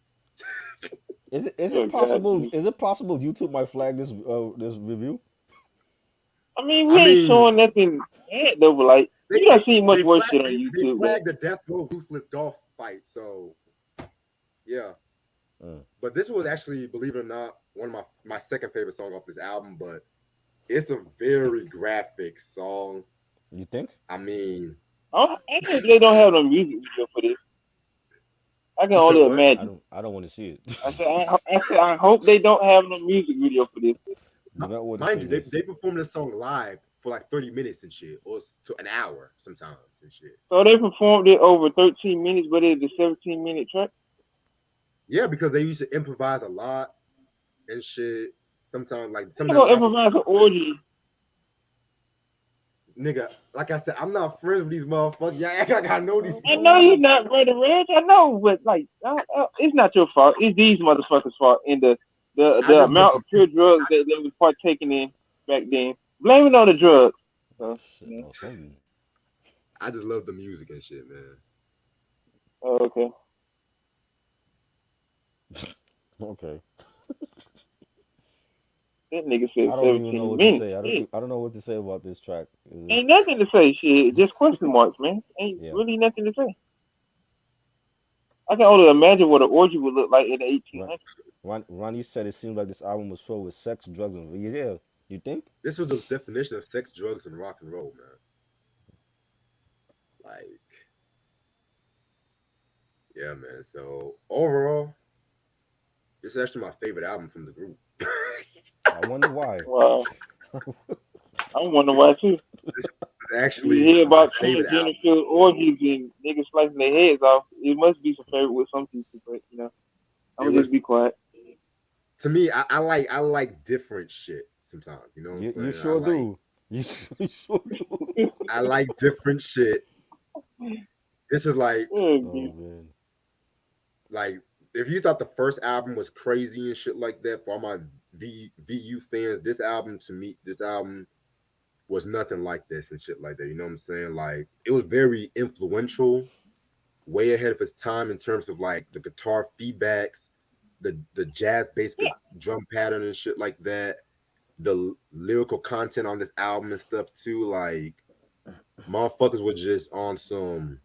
Oh God, dude. Is it possible YouTube might flag this review? I mean, we I ain't mean, showing nothing bad though, but like they you don't they see much they worse flag shit on they YouTube, man. flagged the death row ruthless golf fight. So yeah, Mm. but this was actually, believe it or not, one of my second favorite song off this album. But it's a very graphic song. You think? I mean, I hope they don't have no music video for this. I can you said only what? imagine. I don't want to see it. I hope they don't have no music video for this. Do not want to Mind see you, they, this. they performed this song live for like 30 minutes and shit, or to an hour sometimes and shit. So they performed it over 13 minutes, but it's a 17-minute track. Yeah, because they used to improvise a lot and shit. Sometimes, like some I'm of them gonna albums, improvise an orgy. nigga. Like I said, I'm not friends with these motherfuckers. Yeah, act like I know these I know motherfuckers. you're not Brother Reg. I know, but like, it's not your fault. It's these motherfuckers' fault. And I the just love amount of pure drugs that they was partaking in back then. Blame it on the drugs. So, Shit, yeah. or something. I just love the music and shit, man. Oh, okay. Okay. That nigga said I don't even know 17 what to minutes. say. Shit. I don't know what to say about this track. Ain't nothing to say. Shit, just question marks, man. Ain't Yeah. really nothing to say. I can only imagine what an orgy would look like in the Ron, 1800s. Ronnie said it seemed like this album was filled with sex, drugs, and yeah. You think? This was the definition of sex, drugs, and rock and roll, man. Like, yeah, man. So overall, this is actually my favorite album from the group. I wonder why. Wow. I'm wondering why too. This is You actually hear my about favorite transgender album. filled orgies and niggas slicing their heads off. It must be some favorite with some people, but I'm It gonna was, just be quiet. to me. I like different shit sometimes. You know what I'm You saying? sure do. You sure do. I like different shit. This is Oh, Oh man. like if you thought the first album was crazy and shit like that, for all my VU fans, this album was nothing like this and shit like that. You know what I'm saying? Like it was very influential, way ahead of its time in terms of like the guitar feedbacks, the jazz bass drum pattern and shit like that, the lyrical content on this album and stuff too. Like motherfuckers were just on some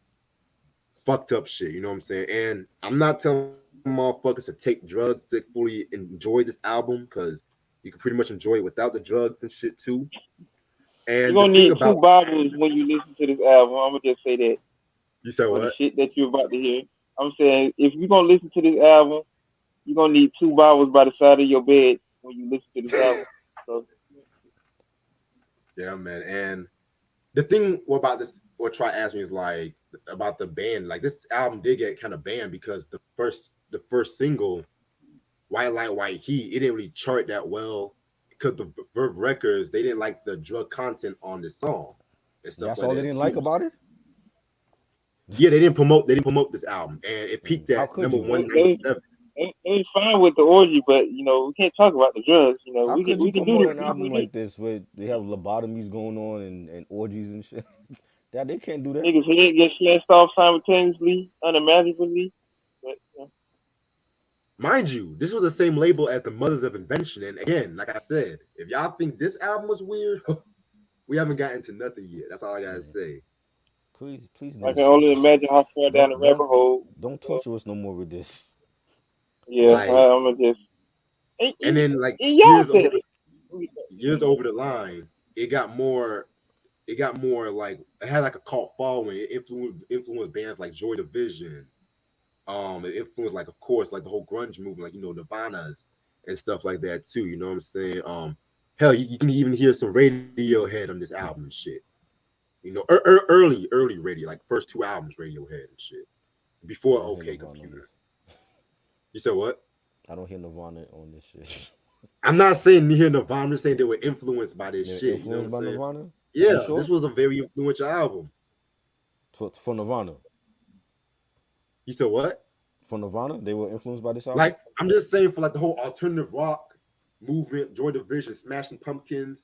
fucked up shit. You know what I'm saying? And I'm not telling motherfuckers to take drugs to fully enjoy this album because you can pretty much enjoy it without the drugs and shit too. you're And the gonna thing need two about Bibles when you listen to this album. I'm gonna just say that you said for the what? shit that you're about to hear. I'm saying if you're gonna listen to this album, you're gonna need two Bibles by the side of your bed when you listen to this album. So Yeah, man. And the thing about this, what try ask me is like about the band. Like this album did get kind of banned because the first single, White Light, White Heat, it didn't really chart that well because the Verve Records they didn't like the drug content on the song and stuff That's like all they that didn't like too. about it. Yeah, they didn't promote this album, and it peaked How at could number you? one ninety They, seven. they fine with the orgy, but we can't talk about the drugs. How could you We can do promote the an we can album do like this where they have lobotomies going on and orgies and shit? That they can't do that. niggas head get slashed off simultaneously, unimaginably. But Mind you, this was the same label as the Mothers of Invention, and again, like I said, if y'all think this album was weird, we haven't gotten to nothing yet. That's all I gotta Yeah. say. Please, I niggas, can only imagine how far down the rabbit don't hole. don't Uh, torture us no more with this. yeah, Like, I'm gonna just and then like and y'all said it. years over the line, it got more. It got more like it had like a cult following. It influenced bands like Joy Division. It influenced like of course like the whole grunge movement, like Nirvana's and stuff like that too. You know what I'm saying? Hell, you can even hear some Radiohead on this album and shit. Early radio, like first two albums, Radiohead and shit. I Before don't hear OK Nirvana on Computer. this. You said what? I don't hear Nirvana on this shit. I'm not saying you hear Nirvana. I'm just saying they were influenced by this They're shit. You know what I'm influenced by saying? Nirvana. You Yeah, this sure? was a very influential album. For Nirvana. You said what? For Nirvana, they were influenced by this album. Like I'm just saying for like the whole alternative rock movement, Joy Division, Smashing Pumpkins,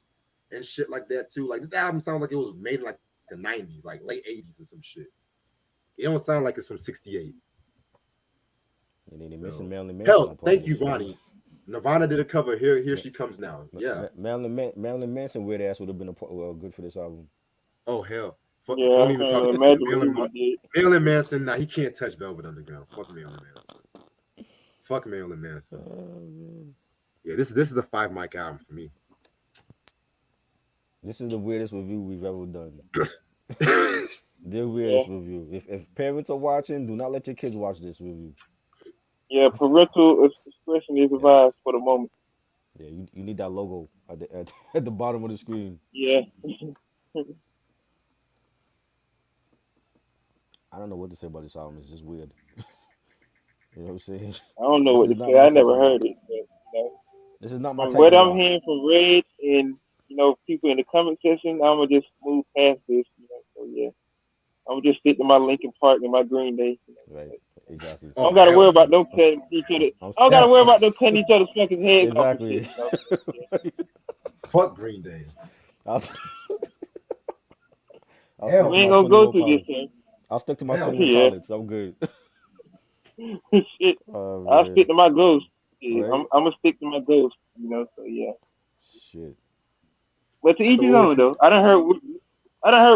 and shit like that too. Like this album sounds like it was made in like the '90s, like late '80s and some shit. It don't sound like it's from '68. And then they missing So Marilyn Manson hell, on part of thank this you, shit. Ronnie. Nirvana did a cover. Here Ma- she comes now. Yeah. Marilyn Manson weird ass would have been well good for this album. Oh hell. Yeah, Don't I even can talk about imagine what he would do. Marilyn Manson. Nah, he can't touch Velvet Underground. Fuck Marilyn Manson. Fuck Marilyn Manson. Man. Yeah, this is a 5 mic album for me. This is the weirdest review we've ever done. Yeah, The Yeah, weirdest review. If parents are watching, do not let your kids watch this review. yeah. Parental discretion is Yes. advised for the moment. Yeah, you need that logo at the bottom of the screen. Yeah. I don't know what to say about this album. It's just weird. You know what I'm saying? I don't know This what is to not say. my I type never of heard rock. it, but This is not my from type what of I'm rock. hearing from Red and people in the comment section, I'm gonna just move past this. So yeah, I'm gonna just stick to my Linkin Park and my Green Day. Right. Exactly. I oh don't gotta hell worry about no. no I'm, cutting each other. I'm I don't gotta Hell worry no. about no cutting each other's fucking heads off and shit. exactly. So yeah. Fuck Green Day. I'll, I'll stick Hell We to ain't my no. gonna 21 go through this pilots. thing. I'll stick to my Hell 21 no. Yeah. pilots. I'm good. Shit. Oh I'll stick man. to my ghost. Yeah, Right? I'm gonna stick to my ghost. So yeah. Shit. But to each So his what was own though. I done heard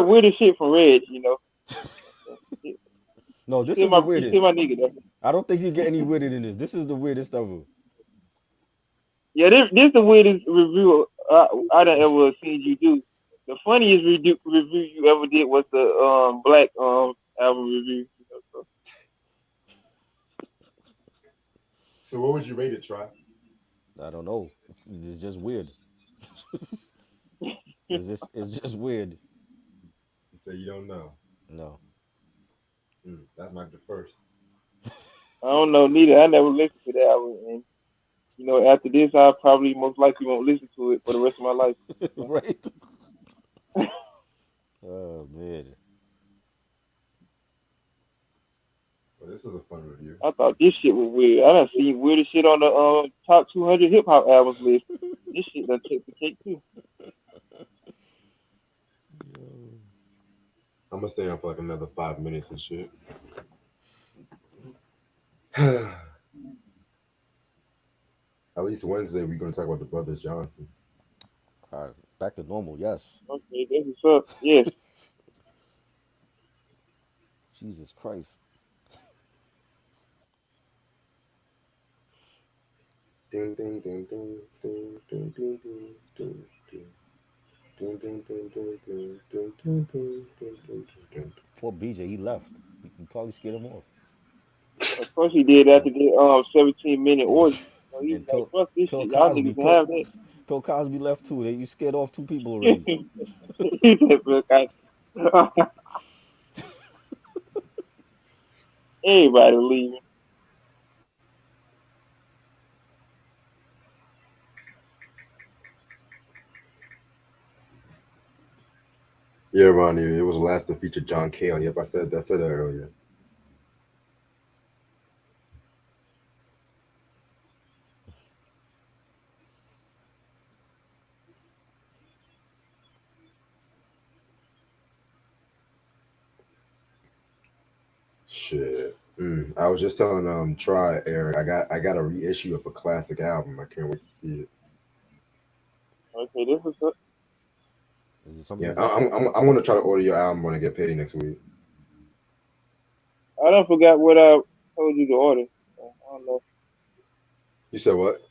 weirder shit from Red. So, No, he's this still is the my weirdest. nigga though. I don't think you get any weirder than this. This is the weirdest ever. Yeah, this the weirdest review I done ever seen you do. The funniest review you ever did was the Black album review. So, so what would you rate it, Try? I don't know. It's just weird. It's just weird. You say you don't know. No. That might be the first. I don't know neither. I never listened to that album, and after this, I probably most likely won't listen to it for the rest of my life. Right? Oh man. Well, this was a fun review. I thought this shit was weird. I done seen weirder shit on the top 200 hip hop albums list. This shit done took the cake too. I'm gonna stay on for like another 5 minutes and shit. At least Wednesday we're gonna talk about the brothers Johnson. All right. Back to normal. Yes. Okay, this is up. Yes. Jesus Christ. Ding, ding, ding, ding, ding, ding, ding, ding, ding, ding. Ding, ding, ding, ding, ding, ding, ding, ding, ding, ding, ding. Poor BJ. He left. You probably scared him off. Of course he did after the 17-minute orgy. So he's And like, Bill fuck this Bill shit. Y'all Cosby niggas can have that. Bill Cosby left too. You scared off two people already. He said, "Look, everybody leaving. Yeah, Ronnie, it was the last to feature John Cale. Yep, I said that earlier. Shit. I was just telling Try Eric, I got a reissue of a classic album. I can't wait to see it. Okay, this is Is it something Yeah, you got? I'm gonna try to order your album when I get paid next week. I don't forgot what I told you to order. So, I don't know. You said what?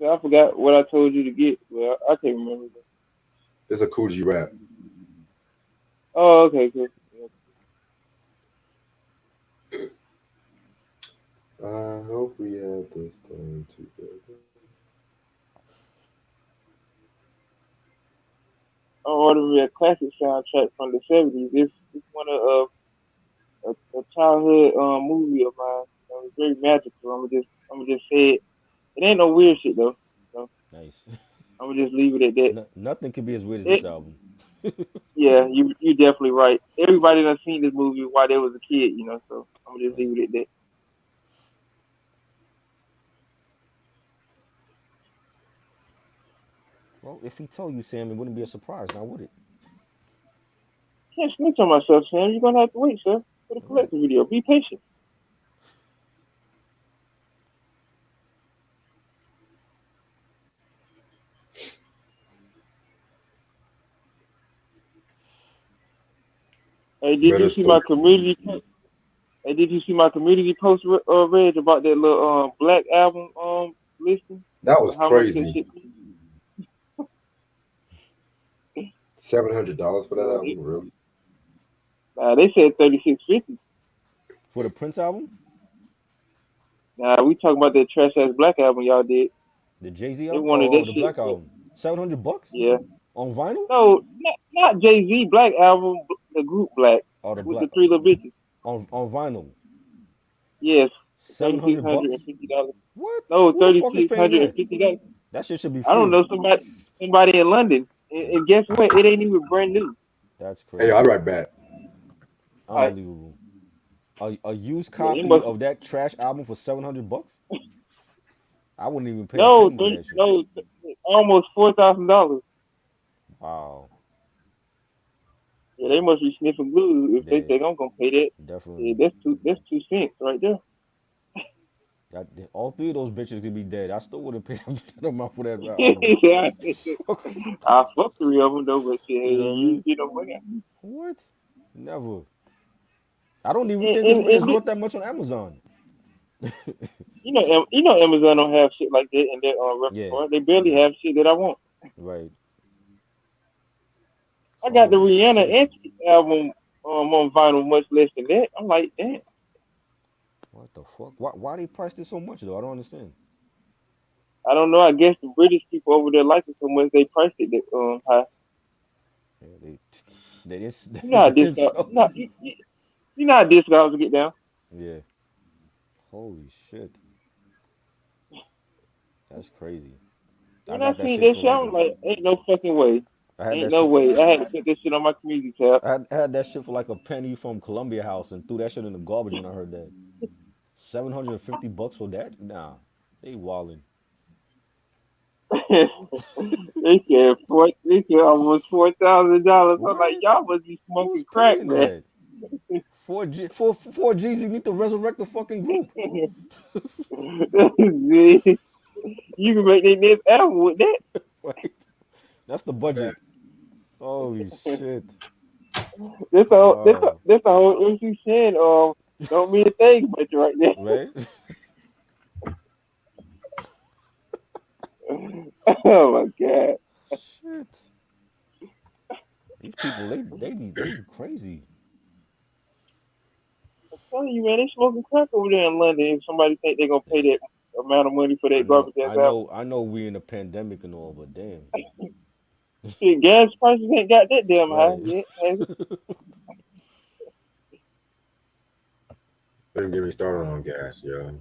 I forgot what I told you to get. Well, I can't remember. It's a Coogee rap. Oh, okay, cool. Yeah. I hope we have this time together. I'm ordering me a classic soundtrack from the '70s. It's one of a childhood movie of mine. It's very magical. I'm gonna just say it. It ain't no weird shit though. So Nice. I'm gonna just leave it at that. No, nothing could be as weird as this It, album. yeah, you definitely right. Everybody done seen this movie while they was a kid, you know. So I'm gonna just Right. leave it at that. Well, if he told you, Sam, it wouldn't be a surprise, now would it? Can't snitch on myself, Sam. You're gonna have to wait, sir, for the All right. collector video. Be patient. Hey, did you Better see still. my community? Hey, did you see my community post, Reg, about that little Black album listing? That was How much that crazy. shit? $700 for that Uh, album, really? nah, they said 3650. For the Prince album, Nah, we talking about that trash ass Black album y'all did. the Jay Z They album, wanted that the shit Black for, album, $700 yeah. on vinyl, No, not Jay Z Black album, the group Black or the with Black the three little bitches. on vinyl, Yes, seven thirty six hundred hundred and bucks. fifty dollars. What? No, Who the thirty fuck is six paying hundred and that? fifty dollars. That shit should be I don't free. know somebody in London, and guess what? It ain't even brand new. That's Hey, I'll crazy. be right back. All right, Unbelievable. A used yeah, it copy must. of that trash album for $700? I wouldn't even pay a No, penny for 30, that shit. no, almost $4,000. Wow. Yeah, they must be sniffing glue if they Yeah, think I'm gonna pay that. Yeah, definitely. that's 2 cents right there. That, all three of those bitches could be dead. I still wouldn't pay that amount for that album. Yeah, Fuck. I fuck 3 of them though, but shit, hey, You know what I you mean? get no money. What? Never. I don't even And, think and, it's and worth that much on Amazon. Amazon don't have shit like that in their Yeah, repertoire. They barely yeah, have shit that I want. right. I got the Holy Rihanna shit. Antics album on vinyl much less than that. I'm like, damn. What the fuck? Why they priced it so much though? I don't understand. I don't know. I guess the British people over there like it so much they priced it that high. Yeah, they didn't You know they how didn't discount. sell. You know how discounts get down. Yeah. Holy shit. That's crazy. I When I got that seen shit that for shit, I like was like, ain't no fucking way. I had Ain't that no shit. way. I had to put this shit on my community tab. I had that shit for like a penny from Columbia House and threw that shit in the garbage when I heard that. $750 for that? Nah, they wildin'. They said almost $4,000. I'm like, Right? y'all must be Who's smoking crack, paying man. that? Four G's. You need to resurrect the fucking group. You can make their next album with that. Right? That's the budget. Holy shit! Wow. That's the whole MC Shan don't mean a thing but right there. Right? Oh my god. Shit. These people, they be crazy. I'm telling you, man, they smoking crack over there in London. If somebody think they're gonna pay Yeah. that amount of money for that garbage ass album, I know. We in a pandemic and all, but damn. shit, gas prices ain't got that damn high Right. yet. Has it? Don't get me started on gas, yo.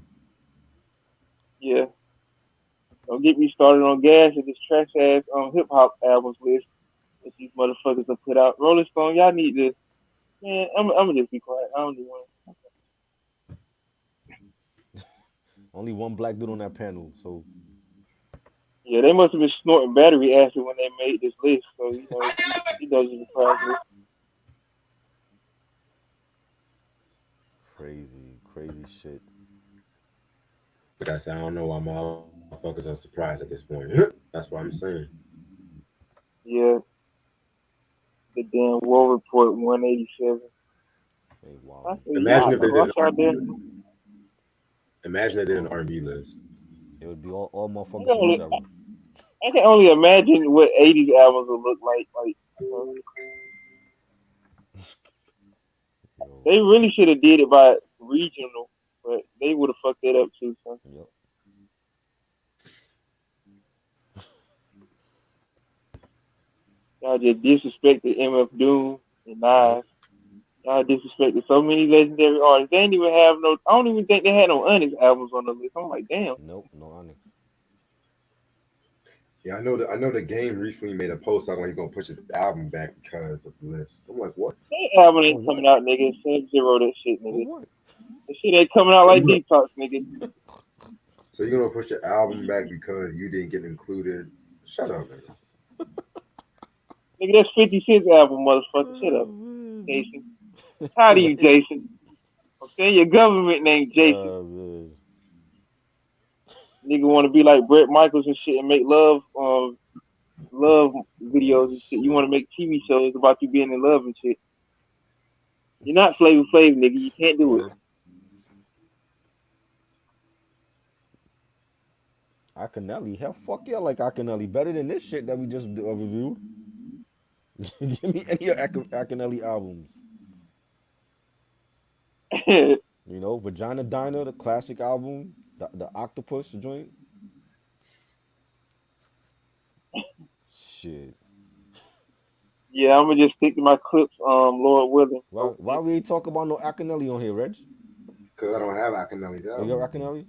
Yeah. Don't get me started on gas and this trash ass hip hop albums list. that these motherfuckers have put out. Rolling Stone, y'all need to. Man, I'm gonna just be quiet. I don't even want. Only one black dude on that panel, so Yeah, they must have been snorting battery acid when they made this list. So he doesn't surprise me. crazy, crazy shit. Like I said, I don't know why motherfuckers are surprised at this point. That's what I'm saying. Yeah, the damn War Report 187. They I wildin'. said, Imagine y'all if they know did an what's out there. R&B. Imagine they did an Oh, R&B list. it would be all I motherfuckers can from this only, era. I can only imagine what '80s albums would look like. Yo, They really should have did it by regional, but they would have fucked that up too. So yep. y'all just disrespected MF Doom and Right? Nas. Y'all disrespected so many legendary artists. They didn't even have no. I don't even think they had no Onyx albums on the list. I'm like, damn. Nope, no Onyx. Yeah, I know the game recently made a post talking like he's gonna push his album back because of the list. I'm like, what? That album For ain't what? coming out, nigga. Sub Zero that shit, For nigga. what? That shit ain't coming out So like you Detox, nigga. so you're gonna push your album back because you didn't get included? Shut up, man. Nigga, that's 50 Cent's album, motherfucker. Shut up, Oh, man. Jason. How do you, Right? Jason? I'm saying your government name, Jason. Man. Nigga want to be like Brett Michaels and shit and make love Oh, videos and shit. You shit. want to make TV shows about you being in love and shit. You're not Flavor Flav, nigga. You can't do it. Word. Akinelli. Hell, fuck yeah, I like Akinelli. Better than this shit that we just reviewed. Give me any of Akinelli albums. You know, Vagina Diner, the classic album. The Octopus joint. Shit. Yeah, I'm gonna just stick to my clips. Lord willing. So Why we ain't talk about no Akinelli on here, Reg? Because I don't have Akinelli's Oh, you album. got Akinelli?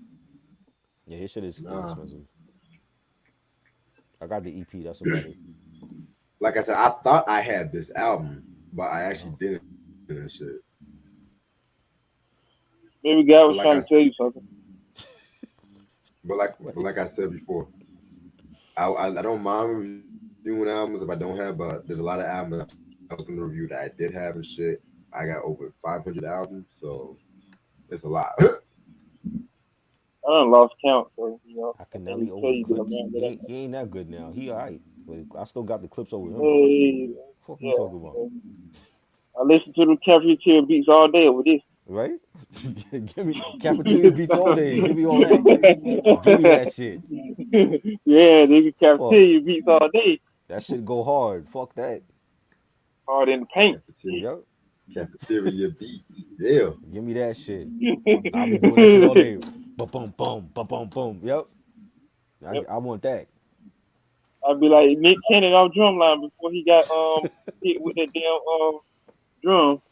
Yeah, his shit is Nah. expensive. I got the EP. That's about it. Like I said, I thought I had this album, but I actually Oh, didn't and shit. maybe God But was like I trying to tell you something. but like I said before, I don't mind reviewing albums if I don't have, but there's a lot of albums I was gonna review that I did have and shit. I got over 500 albums, so it's a lot. I done lost count, so I can't Akinelli even tell over you the Clips. amount that He ain't that good now. He alright, but I still got the Clips over him though. Hey, Fuck you yeah. talking about? So I listen to the cafeteria beats all day over this. Right? Give me cafeteria beats all day. Give me all that. Give me that shit. Yeah, nigga, Fuck. cafeteria beats all day. That shit go hard. Fuck that. Hard in the paint. Cafeteria, Yep. cafeteria beats. Yeah. Give me that shit. I'll be doing that shit all day. Boom, boom, boom, boom, boom, boom. Yep. Yep. I want that. I'd be like Nick Cannon off drumline before he got hit with that damn drum.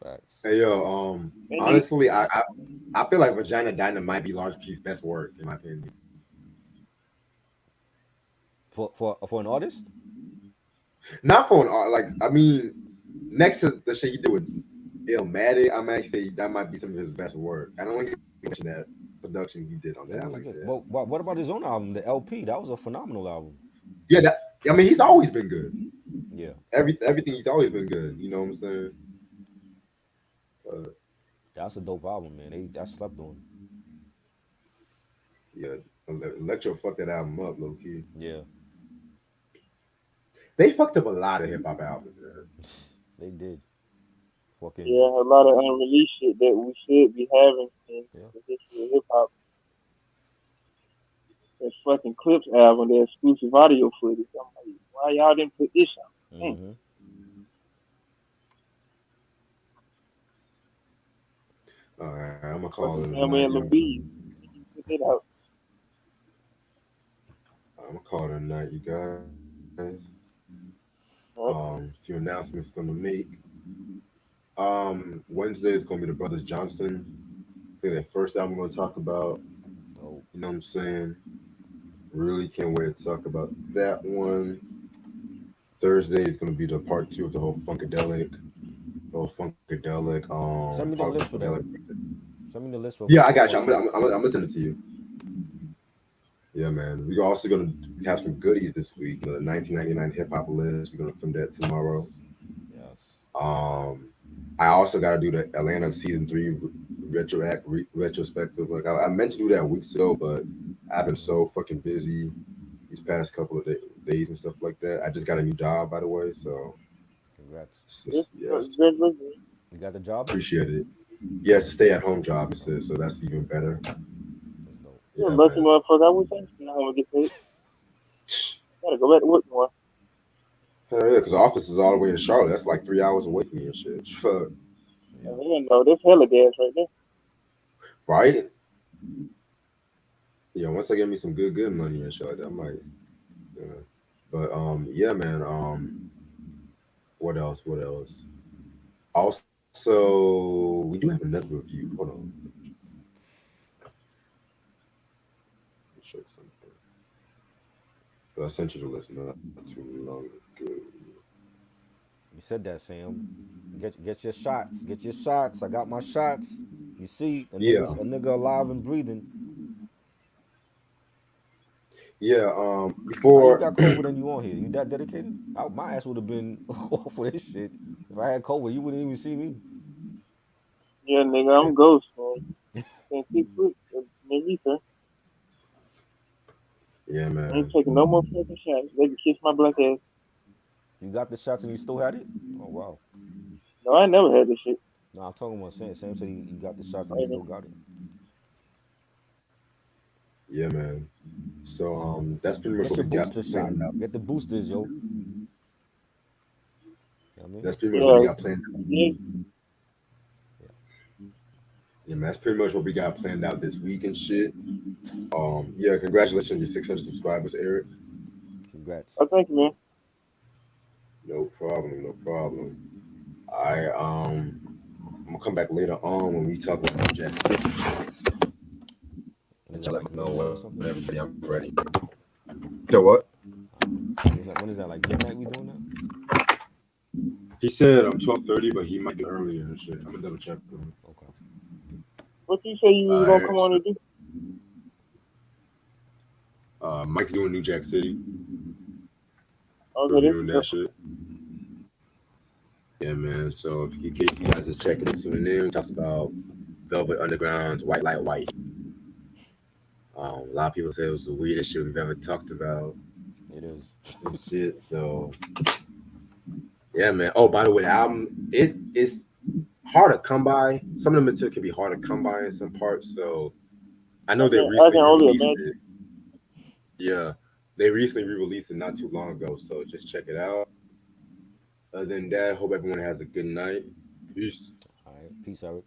Facts. Hey yo, That nigga, honestly, I feel like Vagina Diner might be Large P's best work in my opinion. For an artist? Not for an art, like I mean, next to the shit he did with Illmatic, I might say that might be some of his best work. I don't want to mention that production he did on It that was like good. that. But what about his own album, the LP? That was a phenomenal album. Yeah, that I mean, he's always been good. Yeah. Everything he's always been good. You know what I'm saying? Uh, That's a dope album, man. I slept on. yeah, Electro fucked that album up, low key. Yeah. They fucked up a lot of hip hop albums, man. They did. Fucking yeah, a lot of unreleased shit that we should be having in yeah. the history of hip hop. That fucking Clips album, the exclusive audio footage. I'm like, why y'all didn't put this out? Damn. Mm-hmm. All right, I'm gonna call it a Fucking night, Thelma and y'all. Louise. Put it out. I'm gonna call it a night, you guys. Right? A few announcements gonna make. Wednesday is gonna be the Brothers Johnson. I think that first album we're gonna talk about. Dope. You know what I'm saying? Really can't wait to talk about that one. Thursday is gonna be the part two of the whole Funkadelic, Send me the Park list for that. Funkadelic. Send me the list Yeah, I for got you. part two. I'm listening to you. Yeah, man. We're also gonna have some goodies this week. You know, the 1999 hip hop list. We're gonna film that tomorrow. Yes. Yes. Um, I also got to do the Atlanta season three retrospective. Like I meant to do that weeks ago, but I've been Mm-hmm. so fucking busy these past couple of days and stuff like that. I just got a new job, by the way, so Congrats. yes, Congratulations. You got the job? appreciate it. Yeah, it's a stay-at-home job, it says, so that's even better. That's dope. You're a Yeah, lucky man. motherfucker. I wish I could know how to get paid. Gotta go back to work more. Hell yeah, because the office is all the way in Charlotte. That's like 3 hours away from me and shit. Fuck. Yeah. I mean, no, that's hella gas right there. Right? Yeah, once I get me some good money and shit like that, I might. Yeah. But yeah, man. What else? What else? Also, we do have another review. Hold on, let me check something. 'Cause I sent you the list not too long ago. You said that, Sam. Get your shots. Get your shots. I got my shots. You see, Yeah, a nigga alive and breathing. yeah. How you Before, got COVID and you on here? You that dedicated? My ass would have been off for this shit. If I had COVID, you wouldn't even see me. Yeah, nigga, I'm ghost, man. Can't keep quick. Maybe, sir. yeah, I ain't man. taking no more fucking shots. They can kiss my black ass. You got the shots and you still had it? Oh wow. No, I ain't never had this shit. No, I'm talking about Sam. Sam said he got the shots and he Right still now. got it. Yeah, man. So that's pretty much Get what your we got booster shot. planned out. Get the boosters, yo. You know what I mean? That's pretty much what we Yeah, got planned. yeah, Yeah. Yeah, man. That's pretty much what we got planned out this week and shit. Yeah. Congratulations, on your 600 subscribers, Eric. Congrats. I thank you, man. No problem. No problem. I I'm gonna come back later on when we talk about Jack City. When is To that, let like me know midnight or whenever something? I'm ready. So what? When is that, like midnight we doing that? He said 12:30, but he might do earlier and shit. I'm gonna double check with him. Okay. What you say you was gonna Alright, come on so, and do? Mike's doing New Jack City, Okay, reviewing this that shit. Yeah, man. So if in case you guys is checking into the news, talks about Velvet Underground's White Like White. A lot of people say it was the weirdest shit we've ever talked about It is. and shit. So yeah, man. Oh, by the way, the album it's hard to come by. Some of the material can be hard to come by in some parts. So I know they I recently can only re-released imagine. it. Yeah, they recently re-released it not too long ago. So just check it out. Other than that, hope everyone has a good night. Peace. All right. Peace, Eric.